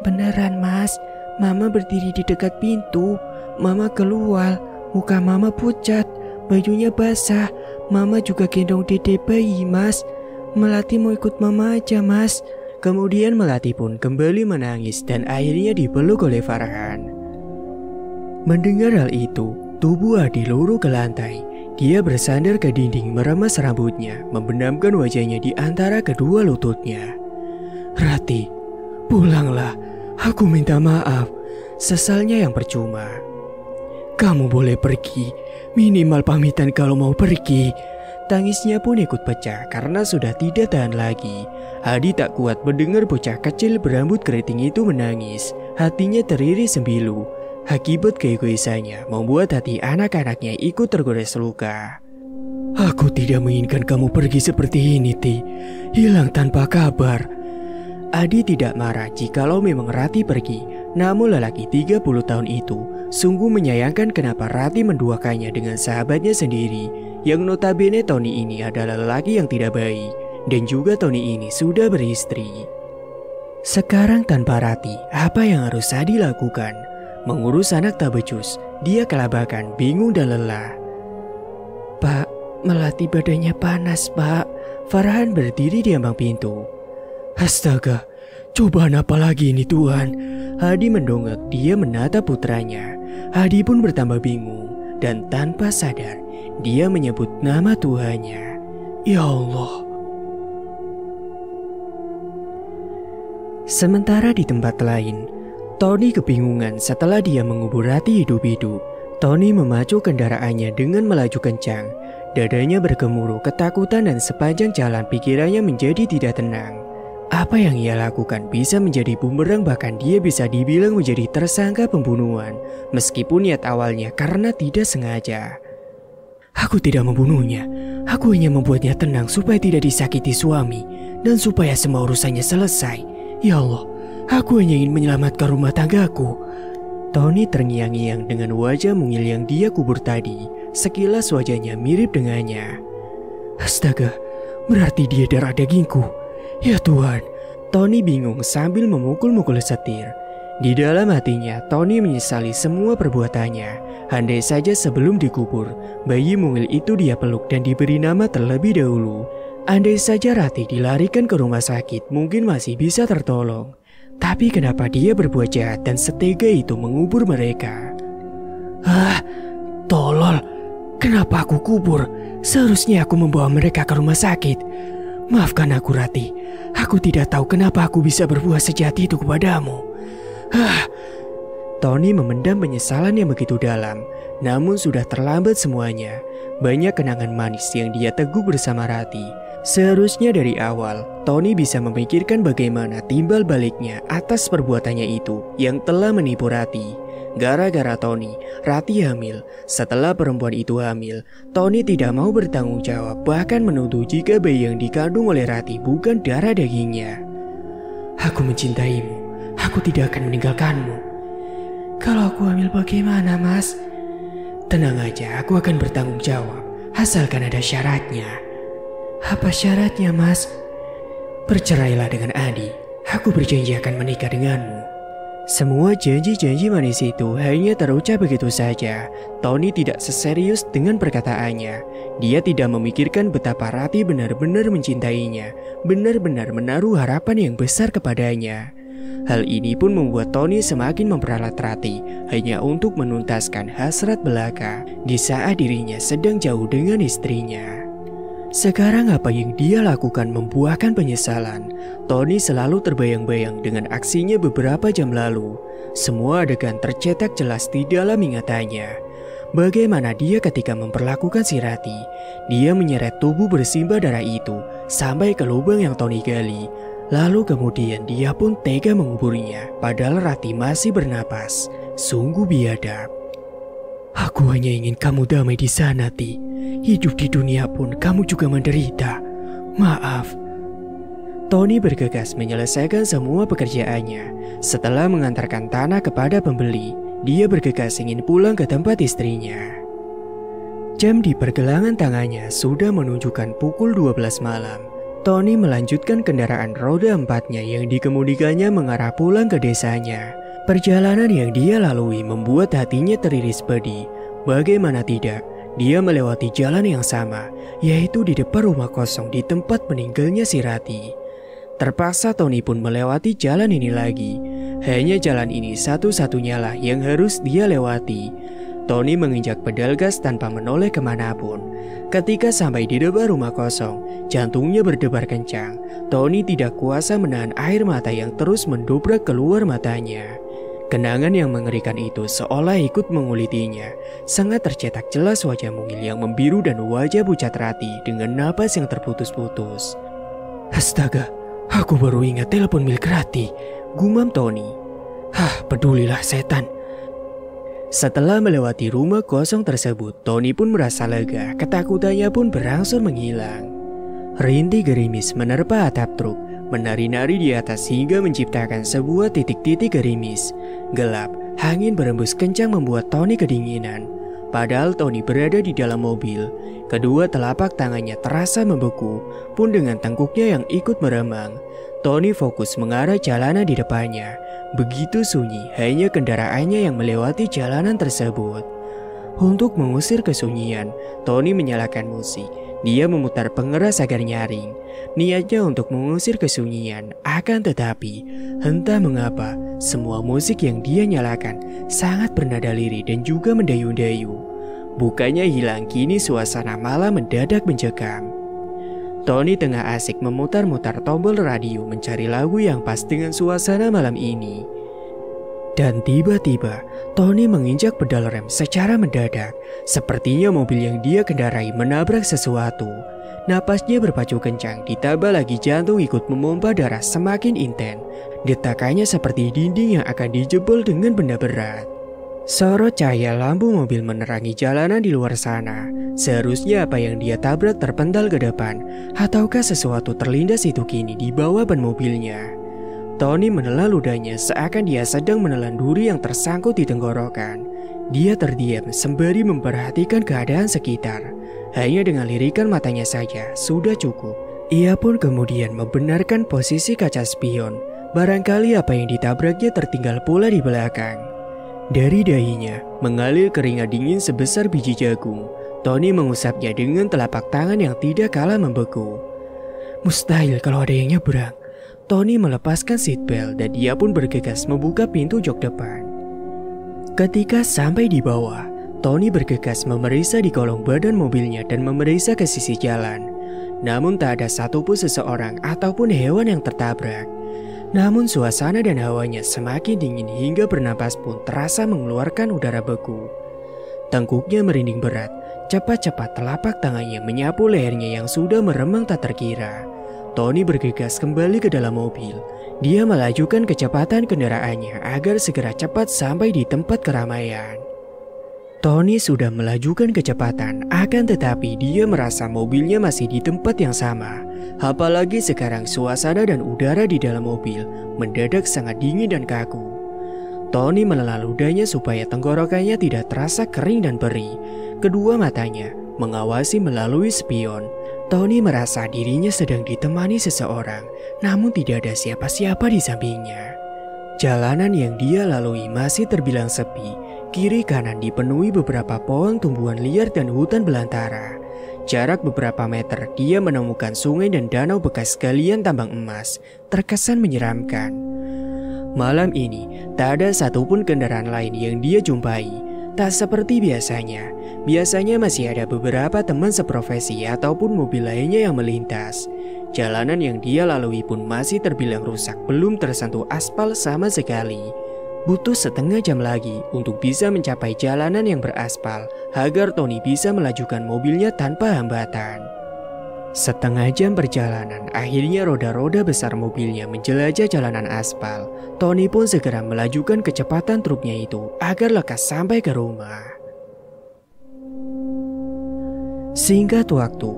S1: Beneran Mas, Mama berdiri di dekat pintu. Mama keluar, muka Mama pucat. Bajunya basah, Mama juga gendong dede bayi Mas. Melati mau ikut Mama aja Mas. Kemudian Melati pun kembali menangis dan akhirnya dipeluk oleh Farhan. Mendengar hal itu, tubuh Adi luruh ke lantai. Dia bersandar ke dinding meremas rambutnya, membenamkan wajahnya di antara kedua lututnya. "Rati, pulanglah. Aku minta maaf." Sesalnya yang percuma. "Kamu boleh pergi. Minimal pamitan kalau mau pergi." Tangisnya pun ikut pecah karena sudah tidak tahan lagi. Adi tak kuat mendengar bocah kecil berambut keriting itu menangis. Hatinya teriris sembilu. Akibat keegoisannya membuat hati anak-anaknya ikut tergores luka. "Aku tidak menginginkan kamu pergi seperti ini, Ti. Hilang tanpa kabar." Adi tidak marah jikalau memang Rati pergi. Namun lelaki 30 tahun itu sungguh menyayangkan kenapa Rati menduakannya dengan sahabatnya sendiri. Yang notabene Tony ini adalah lelaki yang tidak baik. Dan juga Tony ini sudah beristri. Sekarang tanpa Rati, apa yang harus Adi lakukan? Mengurus anak tak becus, dia kelabakan, bingung dan lelah. "Pak, Melati badannya panas, Pak." Farhan berdiri di ambang pintu. "Astaga, cobaan apa lagi ini Tuhan?" Hadi mendongak, dia menatap putranya. Hadi pun bertambah bingung dan tanpa sadar dia menyebut nama Tuhannya. "Ya Allah." Sementara di tempat lain, Tony kebingungan setelah dia mengubur Rati hidup-hidup. Tony memacu kendaraannya dengan melaju kencang. Dadanya bergemuruh ketakutan dan sepanjang jalan pikirannya menjadi tidak tenang. Apa yang ia lakukan bisa menjadi bumerang, bahkan dia bisa dibilang menjadi tersangka pembunuhan. Meskipun niat awalnya karena tidak sengaja. "Aku tidak membunuhnya. Aku hanya membuatnya tenang supaya tidak disakiti suami. Dan supaya semua urusannya selesai. Ya Allah, aku hanya ingin menyelamatkan rumah tanggaku." Tony terngiang-ngiang dengan wajah mungil yang dia kubur tadi. Sekilas wajahnya mirip dengannya. "Astaga, berarti dia darah dagingku. Ya Tuhan." Tony bingung sambil memukul-mukul setir. Di dalam hatinya, Tony menyesali semua perbuatannya. Andai saja sebelum dikubur, bayi mungil itu dia peluk dan diberi nama terlebih dahulu. Andai saja Rati dilarikan ke rumah sakit, mungkin masih bisa tertolong. Tapi kenapa dia berbuat jahat dan setega itu mengubur mereka? Tolol. Kenapa aku kubur? Seharusnya aku membawa mereka ke rumah sakit. Maafkan aku, Rati. Aku tidak tahu kenapa aku bisa berbuat sejahat itu kepadamu. Tony memendam penyesalan yang begitu dalam. Namun sudah terlambat semuanya. Banyak kenangan manis yang dia teguk bersama Rati. Seharusnya dari awal, Tony bisa memikirkan bagaimana timbal baliknya atas perbuatannya itu yang telah menipu Rati. Gara-gara Tony, Rati hamil. Setelah perempuan itu hamil, Tony tidak mau bertanggung jawab, bahkan menuduh jika bayi yang dikandung oleh Rati bukan darah dagingnya. "Aku mencintaimu. Aku tidak akan meninggalkanmu." "Kalau aku hamil bagaimana, Mas?" "Tenang aja, aku akan bertanggung jawab, asalkan ada syaratnya." "Apa syaratnya, Mas?" "Bercerailah dengan Adi. Aku berjanji akan menikah denganmu." Semua janji-janji manis itu hanya terucap begitu saja. Tony tidak seserius dengan perkataannya. Dia tidak memikirkan betapa Rati benar-benar mencintainya, benar-benar menaruh harapan yang besar kepadanya. Hal ini pun membuat Tony semakin memperalat Rati hanya untuk menuntaskan hasrat belaka di saat dirinya sedang jauh dengan istrinya. Sekarang apa yang dia lakukan membuahkan penyesalan. Tony selalu terbayang-bayang dengan aksinya beberapa jam lalu. Semua adegan tercetak jelas di dalam ingatannya. Bagaimana dia ketika memperlakukan si Rati. Dia menyeret tubuh bersimbah darah itu sampai ke lubang yang Tony gali. Lalu kemudian dia pun tega menguburnya padahal Rati masih bernapas. Sungguh biadab. "Aku hanya ingin kamu damai di sana, Ti. Hidup di dunia pun kamu juga menderita. Maaf." Tony bergegas menyelesaikan semua pekerjaannya. Setelah mengantarkan tanah kepada pembeli, dia bergegas ingin pulang ke tempat istrinya. Jam di pergelangan tangannya sudah menunjukkan pukul 12 malam. Tony melanjutkan kendaraan roda 4-nya yang dikemudikannya mengarah pulang ke desanya. Perjalanan yang dia lalui membuat hatinya teriris pedih. Bagaimana tidak, dia melewati jalan yang sama, yaitu di depan rumah kosong di tempat meninggalnya si Rati. Terpaksa Tony pun melewati jalan ini lagi. Hanya jalan ini satu-satunya lah yang harus dia lewati. Tony menginjak pedal gas tanpa menoleh kemanapun. Ketika sampai di depan rumah kosong, jantungnya berdebar kencang. Tony tidak kuasa menahan air mata yang terus mendobrak keluar matanya. Kenangan yang mengerikan itu seolah ikut mengulitinya. Sangat tercetak jelas wajah mungil yang membiru dan wajah pucat Rati dengan napas yang terputus-putus. Astaga, aku baru ingat telepon milik Rati, gumam Tony. Pedulilah setan. Setelah melewati rumah kosong tersebut, Tony pun merasa lega, ketakutannya pun berangsur menghilang. Rintik gerimis menerpa atap truk, menari-nari di atas hingga menciptakan sebuah titik-titik gerimis. Gelap, angin berembus kencang membuat Tony kedinginan. Padahal Tony berada di dalam mobil, kedua telapak tangannya terasa membeku, pun dengan tengkuknya yang ikut meremang. Tony fokus mengarah jalanan di depannya. Begitu sunyi, hanya kendaraannya yang melewati jalanan tersebut. Untuk mengusir kesunyian, Tony menyalakan musik. Dia memutar pengeras agar nyaring. Niatnya untuk mengusir kesunyian, akan tetapi entah mengapa semua musik yang dia nyalakan sangat bernada lirih dan juga mendayu-dayu. Bukannya hilang, kini suasana malah mendadak mencekam. Tony tengah asik memutar-mutar tombol radio mencari lagu yang pas dengan suasana malam ini. Dan tiba-tiba Tony menginjak pedal rem secara mendadak. Sepertinya mobil yang dia kendarai menabrak sesuatu. Napasnya berpacu kencang, ditambah lagi jantung ikut memompa darah semakin intens. Detakannya seperti dinding yang akan dijebol dengan benda berat. Sorot cahaya lampu mobil menerangi jalanan di luar sana. Seharusnya apa yang dia tabrak terpental ke depan, ataukah sesuatu terlindas itu kini di bawah ban mobilnya. Tony menelan ludahnya seakan dia sedang menelan duri yang tersangkut di tenggorokan. Dia terdiam sembari memperhatikan keadaan sekitar. Hanya dengan lirikan matanya saja sudah cukup. Ia pun kemudian membenarkan posisi kaca spion. Barangkali apa yang ditabraknya tertinggal pula di belakang. Dari dahinya mengalir keringat dingin sebesar biji jagung. Tony mengusapnya dengan telapak tangan yang tidak kalah membeku. Mustahil kalau ada yang nyebrang. Tony melepaskan seatbelt dan dia pun bergegas membuka pintu jok depan. Ketika sampai di bawah, Tony bergegas memeriksa di kolong badan mobilnya dan memeriksa ke sisi jalan. Namun tak ada satupun seseorang ataupun hewan yang tertabrak. Namun suasana dan hawanya semakin dingin hingga bernapas pun terasa mengeluarkan udara beku. Tengkuknya merinding berat, cepat-cepat telapak tangannya menyapu lehernya yang sudah meremang tak terkira. Tony bergegas kembali ke dalam mobil. Dia melajukan kecepatan kendaraannya agar segera cepat sampai di tempat keramaian. Tony sudah melajukan kecepatan, akan tetapi dia merasa mobilnya masih di tempat yang sama. Apalagi sekarang suasana dan udara di dalam mobil mendadak sangat dingin dan kaku. Tony menelan ludahnya supaya tenggorokannya tidak terasa kering dan perih. Kedua matanya mengawasi melalui spion. Tony merasa dirinya sedang ditemani seseorang, namun tidak ada siapa-siapa di sampingnya. Jalanan yang dia lalui masih terbilang sepi. Kiri kanan dipenuhi beberapa pohon tumbuhan liar dan hutan belantara. Jarak beberapa meter dia menemukan sungai dan danau bekas galian tambang emas, terkesan menyeramkan. Malam ini tak ada satupun kendaraan lain yang dia jumpai. Tak seperti biasanya. Biasanya masih ada beberapa teman seprofesi ataupun mobil lainnya yang melintas. Jalanan yang dia lalui pun masih terbilang rusak, belum tersentuh aspal sama sekali. Butuh setengah jam lagi untuk bisa mencapai jalanan yang beraspal agar Tony bisa melajukan mobilnya tanpa hambatan. Setengah jam perjalanan, akhirnya roda-roda besar mobilnya menjelajah jalanan aspal. Tony pun segera melajukan kecepatan truknya itu agar lekas sampai ke rumah. Singkat waktu,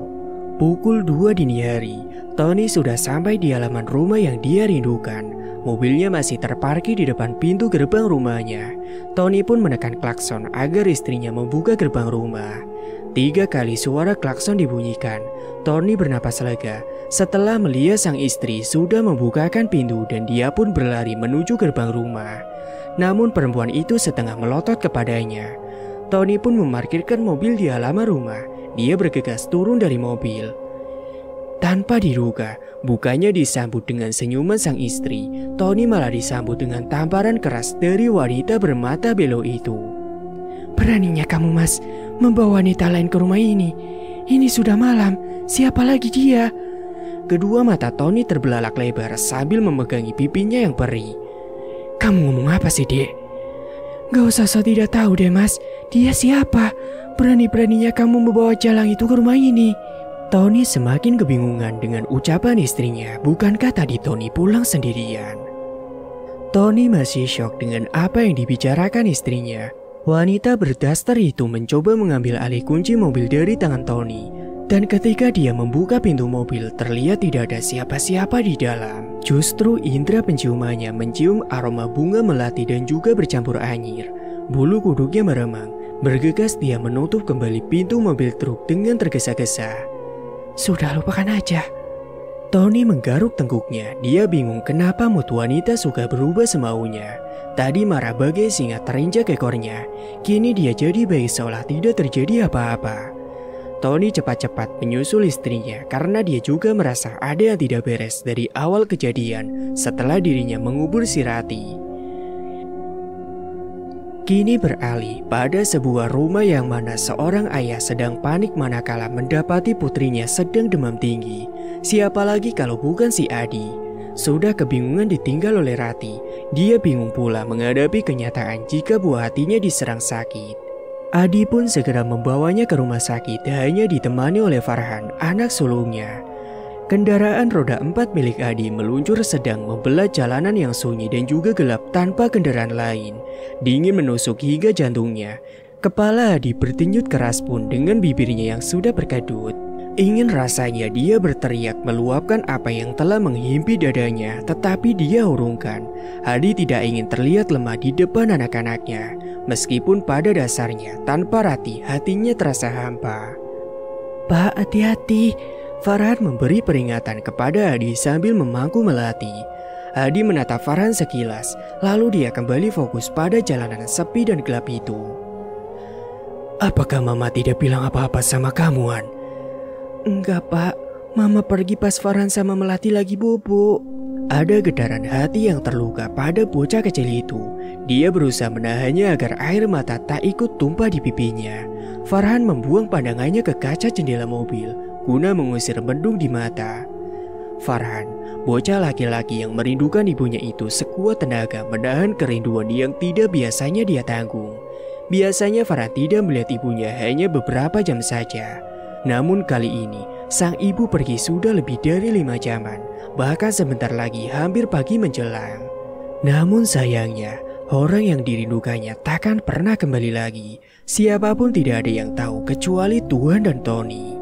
S1: pukul 2 dini hari, Tony sudah sampai di halaman rumah yang dia rindukan. Mobilnya masih terparkir di depan pintu gerbang rumahnya. Tony pun menekan klakson agar istrinya membuka gerbang rumah. 3 kali suara klakson dibunyikan. Tony bernapas lega setelah melihat sang istri sudah membukakan pintu dan dia pun berlari menuju gerbang rumah. Namun perempuan itu setengah melotot kepadanya. Tony pun memarkirkan mobil di halaman rumah. Dia bergegas turun dari mobil. Tanpa diduga, Bukannya disambut dengan senyuman sang istri, Tony malah disambut dengan tamparan keras dari wanita bermata belok itu.
S2: Beraninya kamu mas, membawa wanita lain ke rumah ini. Ini sudah malam, siapa lagi dia?
S1: Kedua mata Tony terbelalak lebar sambil memegangi pipinya yang perih.
S2: Kamu ngomong apa sih, Dek? Gak usah so tidak tahu deh mas, dia siapa? Berani-beraninya kamu membawa jalang itu ke rumah ini.
S1: Tony semakin kebingungan dengan ucapan istrinya. Bukankah tadi Tony pulang sendirian? Tony masih syok dengan apa yang dibicarakan istrinya. Wanita berdaster itu mencoba mengambil alih kunci mobil dari tangan Tony. Dan ketika dia membuka pintu mobil, terlihat tidak ada siapa-siapa di dalam. Justru indera penciumannya mencium aroma bunga melati dan juga bercampur anyir. Bulu kuduknya meremang. Bergegas dia menutup kembali pintu mobil truk dengan tergesa-gesa.
S2: Sudah lupakan aja.
S1: Tony menggaruk tengkuknya. Dia bingung kenapa mood wanita suka berubah semaunya. Tadi marah bagai singa terinjak ekornya. Kini dia jadi baik seolah tidak terjadi apa-apa. Tony cepat-cepat menyusul istrinya karena dia juga merasa ada yang tidak beres dari awal kejadian setelah dirinya mengubur si Rati. Kini beralih pada sebuah rumah yang mana seorang ayah sedang panik manakala mendapati putrinya sedang demam tinggi. Siapa lagi kalau bukan si Adi. Sudah kebingungan ditinggal oleh Rati, dia bingung pula menghadapi kenyataan jika buah hatinya diserang sakit. Adi pun segera membawanya ke rumah sakit, hanya ditemani oleh Farhan, anak sulungnya. Kendaraan roda 4 milik Adi meluncur sedang membelah jalanan yang sunyi dan juga gelap tanpa kendaraan lain. Dingin menusuk hingga jantungnya. Kepala Adi berdenyut keras pun dengan bibirnya yang sudah berkedut. Ingin rasanya dia berteriak meluapkan apa yang telah menghimpi dadanya, tetapi dia urungkan. Adi tidak ingin terlihat lemah di depan anak-anaknya. Meskipun pada dasarnya tanpa Rati hatinya terasa hampa.
S2: Pak, hati-hati.
S1: Farhan memberi peringatan kepada Adi sambil memangku melati. Adi menatap Farhan sekilas, lalu dia kembali fokus pada jalanan sepi dan gelap itu.
S2: Apakah Mama tidak bilang apa-apa sama kamu, Han?
S1: Enggak, Pak. Mama pergi pas Farhan sama Melati lagi bobo. Ada getaran hati yang terluka pada bocah kecil itu. Dia berusaha menahannya agar air mata tak ikut tumpah di pipinya. Farhan membuang pandangannya ke kaca jendela mobil guna mengusir mendung di mata. Farhan, bocah laki-laki yang merindukan ibunya itu sekuat tenaga menahan kerinduan yang tidak biasanya dia tanggung. Biasanya Farhan tidak melihat ibunya hanya beberapa jam saja. Namun kali ini, sang ibu pergi sudah lebih dari 5 jaman. Bahkan sebentar lagi hampir pagi menjelang. Namun sayangnya, orang yang dirindukannya takkan pernah kembali lagi. Siapapun tidak ada yang tahu kecuali Tuhan dan Tony.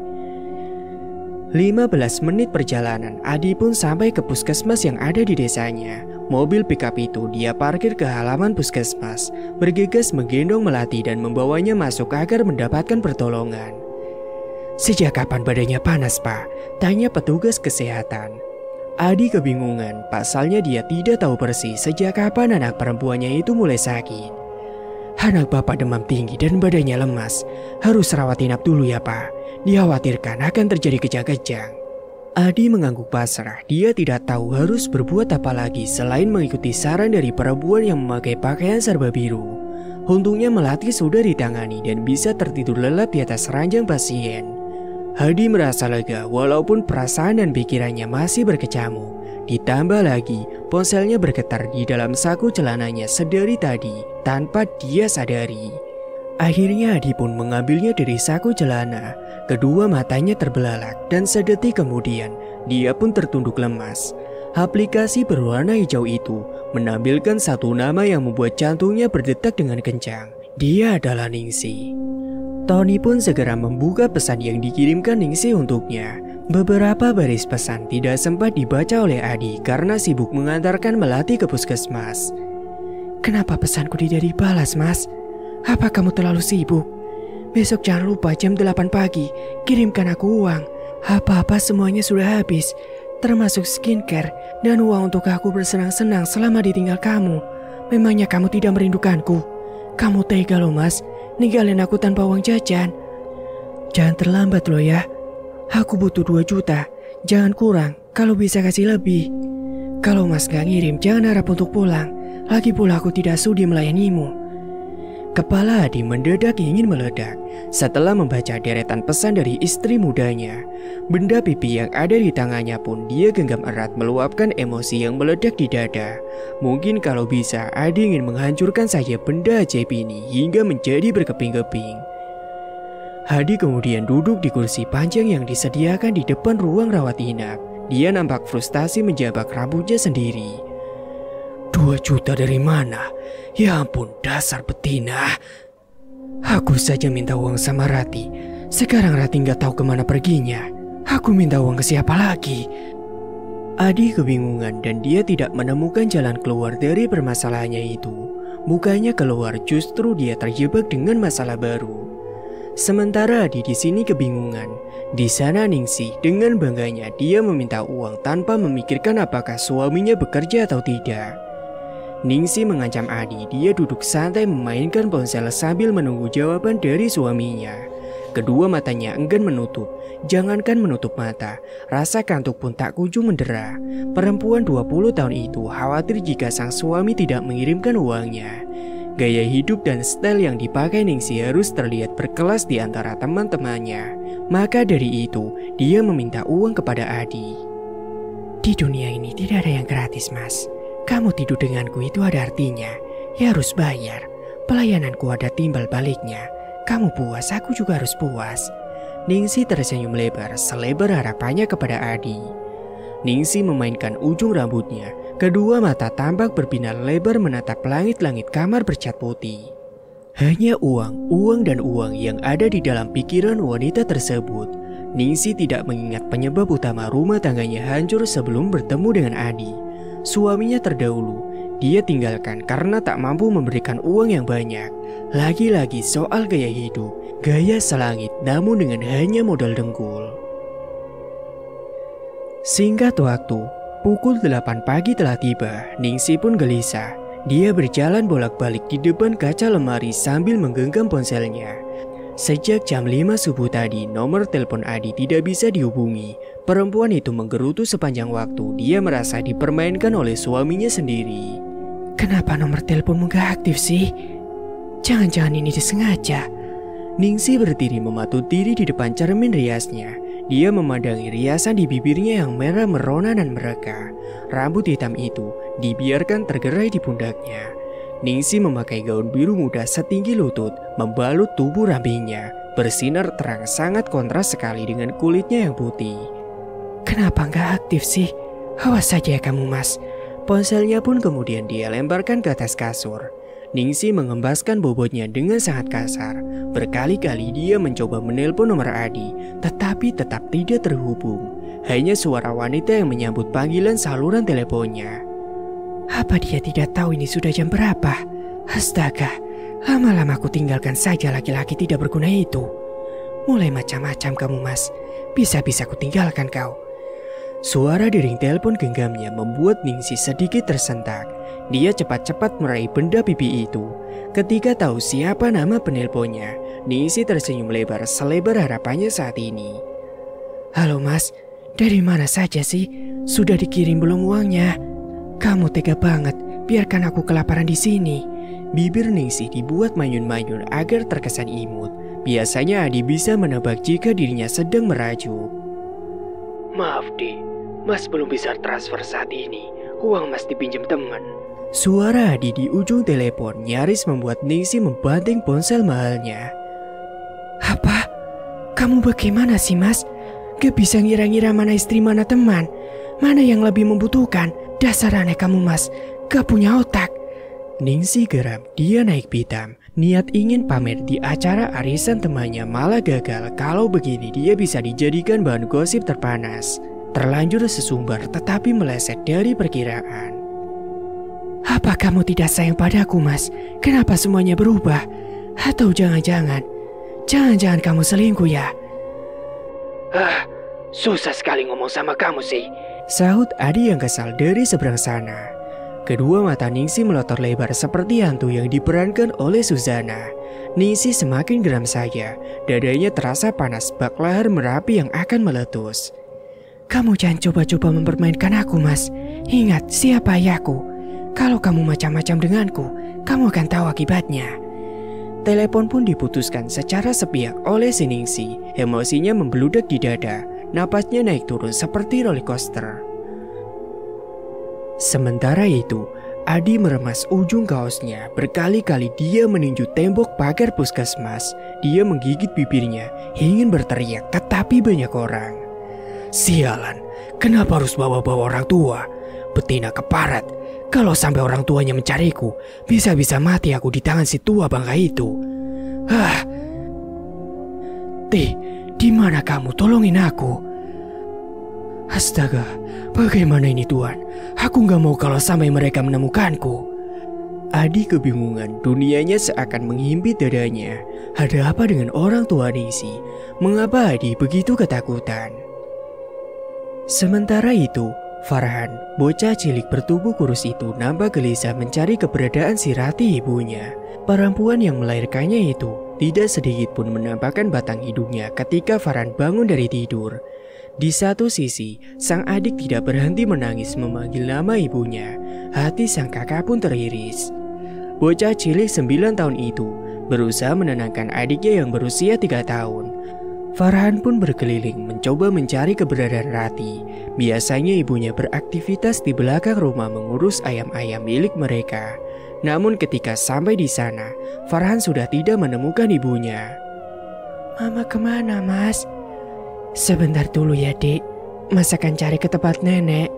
S1: 15 menit perjalanan, Adi pun sampai ke puskesmas yang ada di desanya. Mobil pickup itu dia parkir ke halaman puskesmas, bergegas menggendong Melati dan membawanya masuk agar mendapatkan pertolongan.
S2: Sejak kapan badannya panas, Pak? Tanya petugas kesehatan.
S1: Adi kebingungan, pasalnya dia tidak tahu persis sejak kapan anak perempuannya itu mulai sakit.
S2: Anak Bapak demam tinggi dan badannya lemas. Harus rawat inap dulu ya, Pak. Dikhawatirkan akan terjadi kejang-kejang.
S1: Adi mengangguk pasrah. Dia tidak tahu harus berbuat apa lagi selain mengikuti saran dari perempuan yang memakai pakaian serba biru. Untungnya Melati sudah ditangani dan bisa tertidur lelap di atas ranjang pasien. Adi merasa lega walaupun perasaan dan pikirannya masih berkecamuk. Ditambah lagi, ponselnya bergetar di dalam saku celananya sedari tadi tanpa dia sadari. Akhirnya Adi pun mengambilnya dari saku celana. Kedua matanya terbelalak dan sedetik kemudian dia pun tertunduk lemas. Aplikasi berwarna hijau itu menampilkan satu nama yang membuat jantungnya berdetak dengan kencang. Dia adalah Ningsih. Tony pun segera membuka pesan yang dikirimkan Ningsih untuknya. Beberapa baris pesan tidak sempat dibaca oleh Adi karena sibuk mengantarkan Melati ke puskesmas.
S2: Kenapa pesanku tidak dibalas, Mas? Apa kamu terlalu sibuk? Besok jangan lupa jam 8 pagi kirimkan aku uang. Apa-apa semuanya sudah habis, termasuk skincare dan uang untuk aku bersenang-senang selama ditinggal kamu. Memangnya kamu tidak merindukanku? Kamu tega loh, Mas, ninggalin aku tanpa uang jajan. Jangan terlambat loh ya. Aku butuh 2 juta. Jangan kurang, kalau bisa kasih lebih. Kalau Mas gak ngirim, jangan harap untuk pulang. Lagi pula aku tidak sudi melayanimu.
S1: Kepala Adi mendadak ingin meledak setelah membaca deretan pesan dari istri mudanya. Benda pipi yang ada di tangannya pun dia genggam erat meluapkan emosi yang meledak di dada. Mungkin kalau bisa Adi ingin menghancurkan saja benda ajaib ini hingga menjadi berkeping-keping. Adi kemudian duduk di kursi panjang yang disediakan di depan ruang rawat inap. Dia nampak frustasi menjabak rambutnya sendiri.
S2: 2 juta dari mana? Ya ampun, dasar betina. Aku saja minta uang sama Rati. Sekarang Rati gak tahu kemana perginya. Aku minta uang ke siapa lagi?
S1: Adi kebingungan dan dia tidak menemukan jalan keluar dari permasalahannya itu. Bukannya keluar, justru dia terjebak dengan masalah baru. Sementara Adi di sini kebingungan. Di sana Ningsih dengan bangganya dia meminta uang tanpa memikirkan apakah suaminya bekerja atau tidak. Ningsih mengancam Adi, dia duduk santai memainkan ponsel sambil menunggu jawaban dari suaminya. Kedua matanya enggan menutup, jangankan menutup mata, rasa kantuk pun tak kunjung mendera. Perempuan 20 tahun itu khawatir jika sang suami tidak mengirimkan uangnya. Gaya hidup dan style yang dipakai Ningsih harus terlihat berkelas di antara teman-temannya. Maka dari itu, dia meminta uang kepada Adi.
S2: Di dunia ini tidak ada yang gratis, Mas. Kamu tidur denganku itu ada artinya. Ya harus bayar. Pelayananku ada timbal baliknya. Kamu puas, aku juga harus puas.
S1: Ningsih tersenyum lebar selebar harapannya kepada Adi. Ningsih memainkan ujung rambutnya. Kedua mata tampak berbinar lebar menatap langit-langit kamar bercat putih. Hanya uang dan uang yang ada di dalam pikiran wanita tersebut. Ningsih tidak mengingat penyebab utama rumah tangganya hancur sebelum bertemu dengan Adi. Suaminya terdahulu, dia tinggalkan karena tak mampu memberikan uang yang banyak. Lagi-lagi soal gaya hidup, gaya selangit namun dengan hanya modal dengkul. Singkat waktu, pukul 8 pagi telah tiba. Ningsih pun gelisah. Dia berjalan bolak-balik di depan kaca lemari sambil menggenggam ponselnya. Sejak jam 5 subuh tadi, nomor telepon Adi tidak bisa dihubungi. Perempuan itu menggerutu sepanjang waktu. Dia merasa dipermainkan oleh suaminya sendiri.
S2: Kenapa nomor teleponmu gak aktif sih? Jangan-jangan ini disengaja.
S1: Ningsih berdiri mematut diri di depan cermin riasnya. Dia memandangi riasan di bibirnya yang merah merona dan mereka. Rambut hitam itu dibiarkan tergerai di pundaknya. Ningsih memakai gaun biru muda setinggi lutut, membalut tubuh rampingnya, bersinar terang sangat kontras sekali dengan kulitnya yang putih.
S2: Kenapa gak aktif sih? Awas saja ya kamu, Mas.
S1: Ponselnya pun kemudian dia lemparkan ke atas kasur. Ningsih mengembaskan bobotnya dengan sangat kasar. Berkali-kali dia mencoba menelpon nomor Adi, tetapi tetap tidak terhubung. Hanya suara wanita yang menyambut panggilan saluran teleponnya.
S2: Apa dia tidak tahu ini sudah jam berapa? Astaga, lama-lama aku tinggalkan saja laki-laki tidak berguna itu. Mulai macam-macam kamu, Mas. Bisa-bisa aku tinggalkan kau.
S1: Suara dering telepon genggamnya membuat Ningsih sedikit tersentak. Dia cepat-cepat meraih benda pipi itu. Ketika tahu siapa nama penelponnya, Ningsih tersenyum lebar selebar harapannya saat ini.
S2: Halo Mas, dari mana saja sih? Sudah dikirim belum uangnya? Kamu tega banget, biarkan aku kelaparan di sini.
S1: Bibir Ningsih dibuat manyun-manyun agar terkesan imut. Biasanya Adi bisa menebak jika dirinya sedang merajuk.
S3: Maaf Di, Mas belum bisa transfer saat ini. Uang Mas dipinjam teman.
S1: Suara Adi di ujung telepon nyaris membuat Ningsih membanting ponsel mahalnya.
S2: Apa? Kamu bagaimana sih Mas? Gak bisa ngira-ngira mana istri mana teman. Mana yang lebih membutuhkan? Dasar aneh kamu Mas, gak punya otak.
S1: Ningsih geram, dia naik pitam. Niat ingin pamer di acara arisan temannya malah gagal. Kalau begini dia bisa dijadikan bahan gosip terpanas. Terlanjur sesumbar tetapi meleset dari perkiraan.
S2: Apa kamu tidak sayang padaku Mas? Kenapa semuanya berubah? Atau jangan-jangan kamu selingkuh ya?
S3: Susah sekali ngomong sama kamu sih.
S1: Sahut Adi yang kesal dari seberang sana. Kedua mata Ningsih melotot lebar seperti hantu yang diperankan oleh Suzana. Ningsih semakin geram saja. Dadanya terasa panas bak lahar Merapi yang akan meletus.
S2: Kamu jangan coba-coba mempermainkan aku, Mas. Ingat, siapa ayahku. Kalau kamu macam-macam denganku, kamu akan tahu akibatnya.
S1: Telepon pun diputuskan secara sepihak oleh si Ningsih. Emosinya membeludak di dada. Napasnya naik turun seperti roller coaster. Sementara itu, Adi meremas ujung kaosnya. Berkali-kali dia meninju tembok pagar puskesmas. Dia menggigit bibirnya, ingin berteriak, tetapi banyak orang. Sialan, kenapa harus bawa-bawa orang tua? Betina keparat. Kalau sampai orang tuanya mencariku, bisa-bisa mati aku di tangan si tua bangka itu. Di mana kamu? Tolongin aku. Astaga, bagaimana ini Tuan? Aku gak mau kalau sampai mereka menemukanku. Adi kebingungan, dunianya seakan menghimpit dadanya. Ada apa dengan orang tua Ningsih? Mengapa Adi begitu ketakutan? Sementara itu, Farhan, bocah cilik bertubuh kurus itu nampak gelisah mencari keberadaan si Rati ibunya. Perempuan yang melahirkannya itu tidak sedikit pun menampakkan batang hidungnya ketika Farhan bangun dari tidur. Di satu sisi, sang adik tidak berhenti menangis memanggil nama ibunya. Hati sang kakak pun teriris. Bocah cilik 9 tahun itu berusaha menenangkan adiknya yang berusia 3 tahun. Farhan pun berkeliling mencoba mencari keberadaan Rati. Biasanya ibunya beraktivitas di belakang rumah mengurus ayam-ayam milik mereka. Namun ketika sampai di sana, Farhan sudah tidak menemukan ibunya.
S2: Mama kemana, Mas? Sebentar dulu ya, Dik. Mas akan cari ke tempat nenek.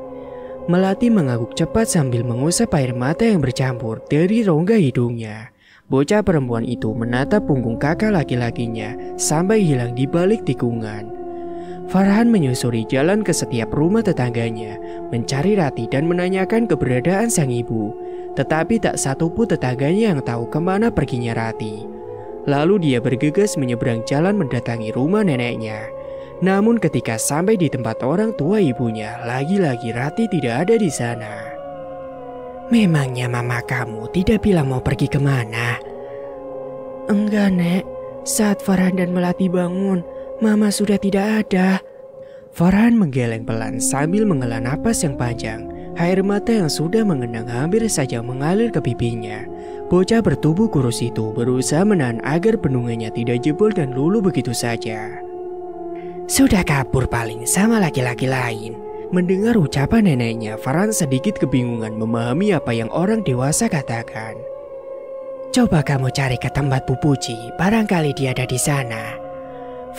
S1: Melati mengangguk cepat sambil mengusap air mata yang bercampur dari rongga hidungnya. Bocah perempuan itu menatap punggung kakak laki-lakinya sampai hilang di balik tikungan. Farhan menyusuri jalan ke setiap rumah tetangganya, mencari Rati dan menanyakan keberadaan sang ibu. Tetapi tak satu pun tetangganya yang tahu kemana perginya Rati. Lalu dia bergegas menyeberang jalan mendatangi rumah neneknya. Namun ketika sampai di tempat orang tua ibunya, lagi-lagi Rati tidak ada di sana.
S2: Memangnya mama kamu tidak bilang mau pergi kemana? Enggak, Nek. Saat Farhan dan Melati bangun, mama sudah tidak ada.
S1: Farhan menggeleng pelan sambil menghela napas yang panjang. Air mata yang sudah mengenang hampir saja mengalir ke pipinya. Bocah bertubuh kurus itu berusaha menahan agar bendungannya tidak jebol dan luluh begitu saja.
S2: Sudah kabur paling sama laki-laki lain.
S1: Mendengar ucapan neneknya, Farhan sedikit kebingungan memahami apa yang orang dewasa katakan.
S2: Coba kamu cari ke tempat Pupuji, barangkali dia ada di sana.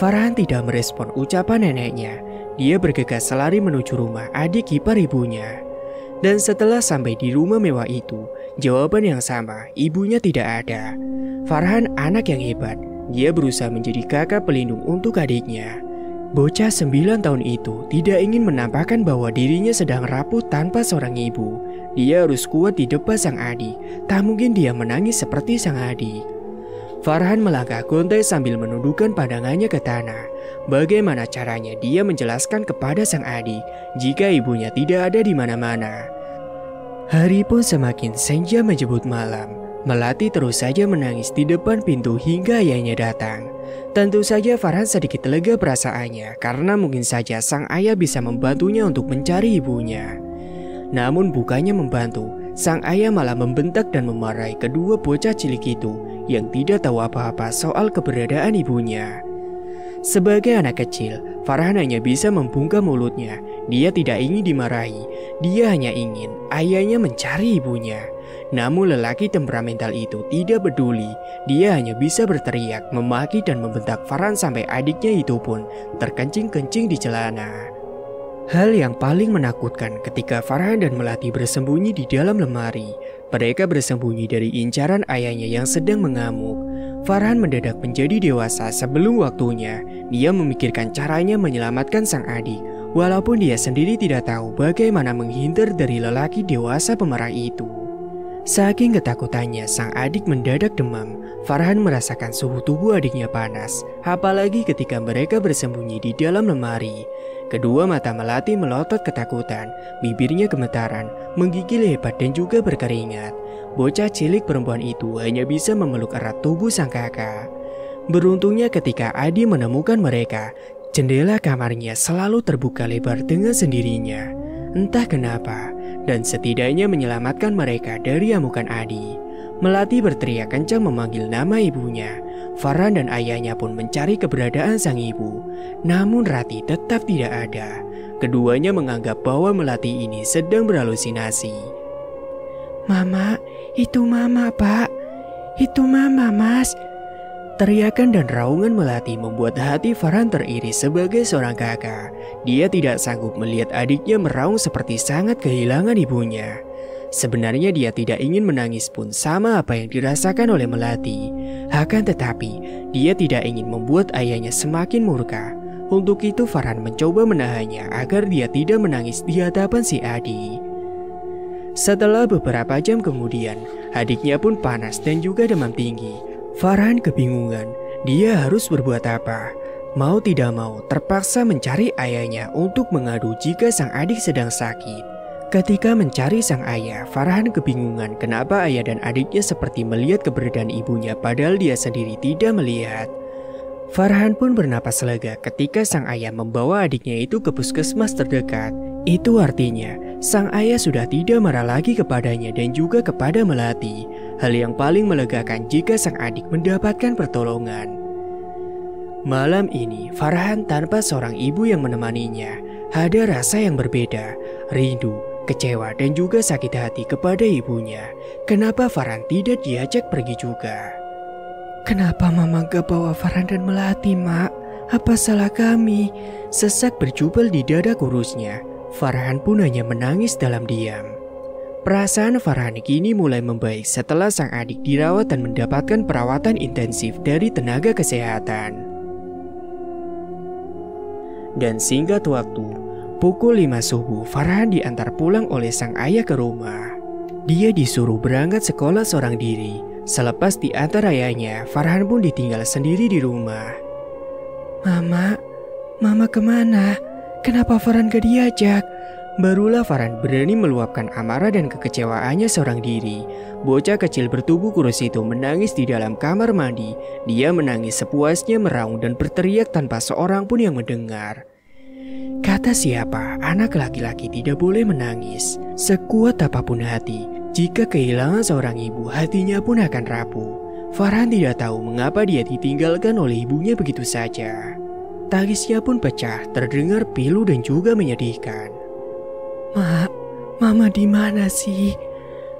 S1: Farhan tidak merespon ucapan neneknya. Dia bergegas selari menuju rumah adik ipar ibunya. Dan setelah sampai di rumah mewah itu, jawaban yang sama, ibunya tidak ada. Farhan anak yang hebat. Dia berusaha menjadi kakak pelindung untuk adiknya. Bocah 9 tahun itu tidak ingin menampakkan bahwa dirinya sedang rapuh tanpa seorang ibu. Dia harus kuat di depan sang adik. Tak mungkin dia menangis seperti sang adik. Farhan melangkah gontai sambil menundukkan pandangannya ke tanah. Bagaimana caranya dia menjelaskan kepada sang adik jika ibunya tidak ada di mana-mana? Hari pun semakin senja menjemput malam. Melati terus saja menangis di depan pintu hingga ayahnya datang. Tentu saja Farhan sedikit lega perasaannya karena mungkin saja sang ayah bisa membantunya untuk mencari ibunya. Namun bukannya membantu, sang ayah malah membentak dan memarahi kedua bocah cilik itu yang tidak tahu apa-apa soal keberadaan ibunya. Sebagai anak kecil, Farhan hanya bisa membungkam mulutnya. Dia tidak ingin dimarahi, dia hanya ingin ayahnya mencari ibunya. Namun lelaki temperamental itu tidak peduli. Dia hanya bisa berteriak, memaki dan membentak Farhan sampai adiknya itu pun terkencing-kencing di celana. Hal yang paling menakutkan ketika Farhan dan Melati bersembunyi di dalam lemari. Mereka bersembunyi dari incaran ayahnya yang sedang mengamuk. Farhan mendadak menjadi dewasa sebelum waktunya. Dia memikirkan caranya menyelamatkan sang adik, walaupun dia sendiri tidak tahu bagaimana menghindar dari lelaki dewasa pemarah itu. Saking ketakutannya, sang adik mendadak demam. Farhan merasakan suhu tubuh adiknya panas, apalagi ketika mereka bersembunyi di dalam lemari. Kedua mata Melati melotot ketakutan, bibirnya gemetaran, menggigil hebat dan juga berkeringat. Bocah cilik perempuan itu hanya bisa memeluk erat tubuh sang kakak. Beruntungnya ketika Adi menemukan mereka, Jendela kamarnya selalu terbuka lebar dengan sendirinya, entah kenapa, dan setidaknya menyelamatkan mereka dari amukan Adi. Melati berteriak kencang memanggil nama ibunya. Farhan dan ayahnya pun mencari keberadaan sang ibu, namun Rati tetap tidak ada. Keduanya menganggap bahwa Melati ini sedang berhalusinasi.
S2: Mama, itu Mama, Pak. Itu Mama, Mas.
S1: Teriakan dan raungan Melati membuat hati Farhan teriris sebagai seorang kakak. Dia tidak sanggup melihat adiknya meraung seperti sangat kehilangan ibunya. Sebenarnya dia tidak ingin menangis pun sama apa yang dirasakan oleh Melati. Akan tetapi, dia tidak ingin membuat ayahnya semakin murka. Untuk itu Farhan mencoba menahannya agar dia tidak menangis di hadapan si Adi. Setelah beberapa jam kemudian, adiknya pun panas dan juga demam tinggi. Farhan kebingungan, dia harus berbuat apa. Mau tidak mau terpaksa mencari ayahnya untuk mengadu jika sang adik sedang sakit. Ketika mencari sang ayah, Farhan kebingungan kenapa ayah dan adiknya seperti melihat keberadaan ibunya padahal dia sendiri tidak melihat. Farhan pun bernapas lega ketika sang ayah membawa adiknya itu ke puskesmas terdekat. Itu artinya sang ayah sudah tidak marah lagi kepadanya dan juga kepada Melati. Hal yang paling melegakan jika sang adik mendapatkan pertolongan. Malam ini Farhan tanpa seorang ibu yang menemaninya. Ada rasa yang berbeda, rindu, kecewa dan juga sakit hati kepada ibunya. Kenapa Farhan tidak diajak pergi juga?
S2: Kenapa Mama gak bawa Farhan dan Melati, Mak? Apa salah kami?
S1: Sesak berjubel di dada kurusnya. Farhan pun hanya menangis dalam diam. Perasaan Farhan kini mulai membaik setelah sang adik dirawat dan mendapatkan perawatan intensif dari tenaga kesehatan. Dan singkat waktu, pukul 5 subuh Farhan diantar pulang oleh sang ayah ke rumah. Dia disuruh berangkat sekolah seorang diri. Selepas diantar ayahnya, Farhan pun ditinggal sendiri di rumah.
S2: Mama kemana? Kenapa Farhan gak diajak?
S1: Barulah Farhan berani meluapkan amarah dan kekecewaannya seorang diri. Bocah kecil bertubuh kurus itu menangis di dalam kamar mandi. Dia menangis sepuasnya, meraung dan berteriak tanpa seorang pun yang mendengar. Kata siapa, anak laki-laki tidak boleh menangis. Sekuat apapun hati, jika kehilangan seorang ibu, hatinya pun akan rapuh. Farhan tidak tahu mengapa dia ditinggalkan oleh ibunya begitu saja. Tangisnya pun pecah, terdengar pilu dan juga menyedihkan.
S2: Mama di mana sih?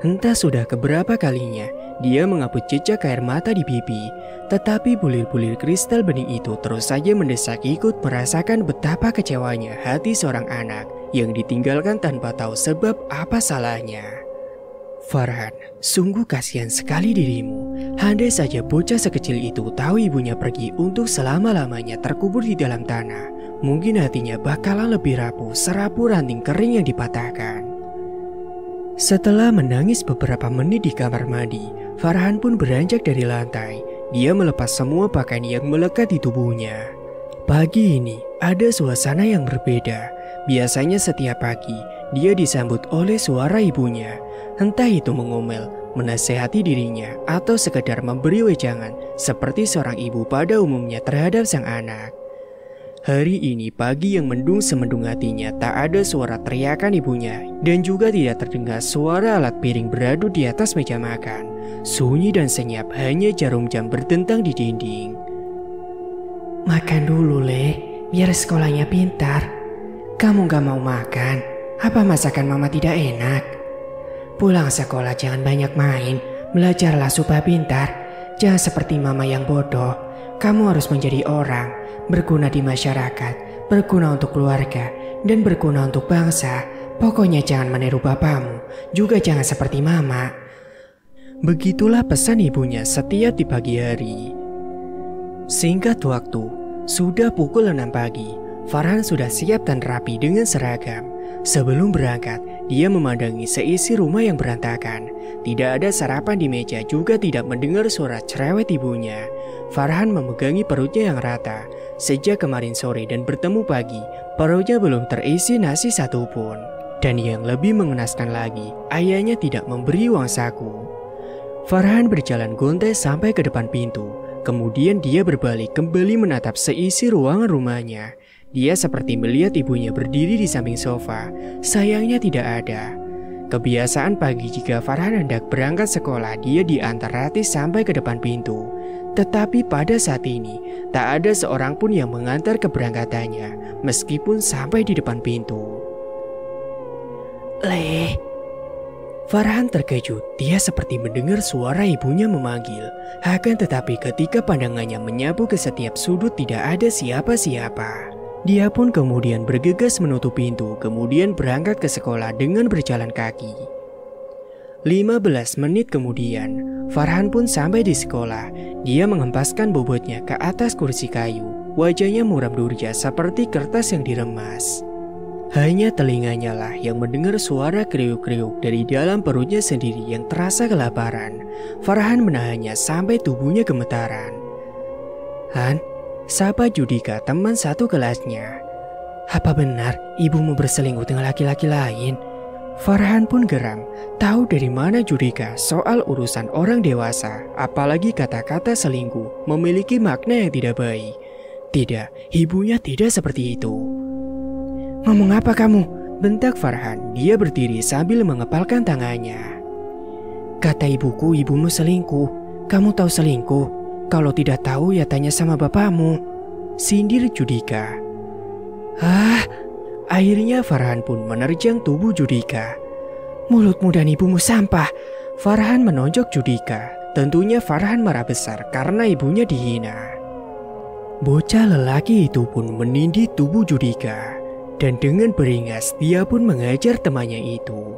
S1: Entah sudah keberapa kalinya dia menghapus jejak air mata di pipi, tetapi bulir-bulir kristal bening itu terus saja mendesak ikut merasakan betapa kecewanya hati seorang anak yang ditinggalkan tanpa tahu sebab apa salahnya. Farhan, sungguh kasihan sekali dirimu. Andai saja bocah sekecil itu tahu ibunya pergi untuk selama-lamanya terkubur di dalam tanah, mungkin hatinya bakalan lebih rapuh serapu ranting kering yang dipatahkan. Setelah menangis beberapa menit di kamar mandi, Farhan pun beranjak dari lantai. Dia melepas semua pakaian yang melekat di tubuhnya. Pagi ini ada suasana yang berbeda. Biasanya setiap pagi dia disambut oleh suara ibunya. Entah itu mengomel, menasehati dirinya, atau sekedar memberi wejangan seperti seorang ibu pada umumnya terhadap sang anak. Hari ini pagi yang mendung semendung hatinya tak ada suara teriakan ibunya dan juga tidak terdengar suara alat piring beradu di atas meja makan. Sunyi dan senyap hanya jarum jam berdentang di dinding.
S2: Makan dulu, Le, biar sekolahnya pintar. Kamu gak mau makan? Apa masakan Mama tidak enak? Pulang sekolah jangan banyak main, belajarlah supaya pintar. Jangan seperti Mama yang bodoh. Kamu harus menjadi orang, berguna di masyarakat, berguna untuk keluarga, dan berguna untuk bangsa. Pokoknya jangan meniru bapamu, juga jangan seperti Mama.
S1: Begitulah pesan ibunya setiap di pagi hari. Singkat waktu, sudah pukul 6 pagi. Farhan sudah siap dan rapi dengan seragam. Sebelum berangkat, dia memandangi seisi rumah yang berantakan. Tidak ada sarapan di meja, juga tidak mendengar suara cerewet ibunya. Farhan memegangi perutnya yang rata. Sejak kemarin sore dan bertemu pagi, perutnya belum terisi nasi satupun. Dan yang lebih mengenaskan lagi, ayahnya tidak memberi uang saku. Farhan berjalan gontai sampai ke depan pintu. Kemudian dia berbalik kembali menatap seisi ruangan rumahnya. Dia seperti melihat ibunya berdiri di samping sofa. Sayangnya tidak ada. Kebiasaan pagi jika Farhan hendak berangkat sekolah, dia diantar Ratih sampai ke depan pintu. Tetapi pada saat ini, tak ada seorang pun yang mengantar keberangkatannya, meskipun sampai di depan pintu.
S2: Le.
S1: Farhan terkejut, dia seperti mendengar suara ibunya memanggil. Akan tetapi ketika pandangannya menyapu ke setiap sudut tidak ada siapa-siapa. Dia pun kemudian bergegas menutup pintu, kemudian berangkat ke sekolah dengan berjalan kaki. 15 menit kemudian, Farhan pun sampai di sekolah. Dia menghempaskan bobotnya ke atas kursi kayu. Wajahnya muram durja seperti kertas yang diremas. Hanya telinganya lah yang mendengar suara kriuk-kriuk dari dalam perutnya sendiri yang terasa kelaparan. Farhan menahannya sampai tubuhnya gemetaran.
S2: Han, sapa Judika, teman satu kelasnya. Apa benar ibumu berselingkuh dengan laki-laki lain?
S1: Farhan pun geram, tahu dari mana Judika soal urusan orang dewasa, apalagi kata-kata selingkuh memiliki makna yang tidak baik. Tidak, ibunya tidak seperti itu.
S2: Ngomong apa kamu?
S1: Bentak Farhan, dia berdiri sambil mengepalkan tangannya.
S2: Kata ibuku ibumu selingkuh. Kamu tahu selingkuh? Kalau tidak tahu ya tanya sama bapakmu.
S1: Sindir Judika.
S2: Akhirnya Farhan pun menerjang tubuh Judika. Mulutmu dan ibumu sampah.
S1: Farhan menonjok Judika. Tentunya Farhan marah besar karena ibunya dihina. Bocah lelaki itu pun menindih tubuh Judika. Dan dengan beringas dia pun mengajar temannya itu.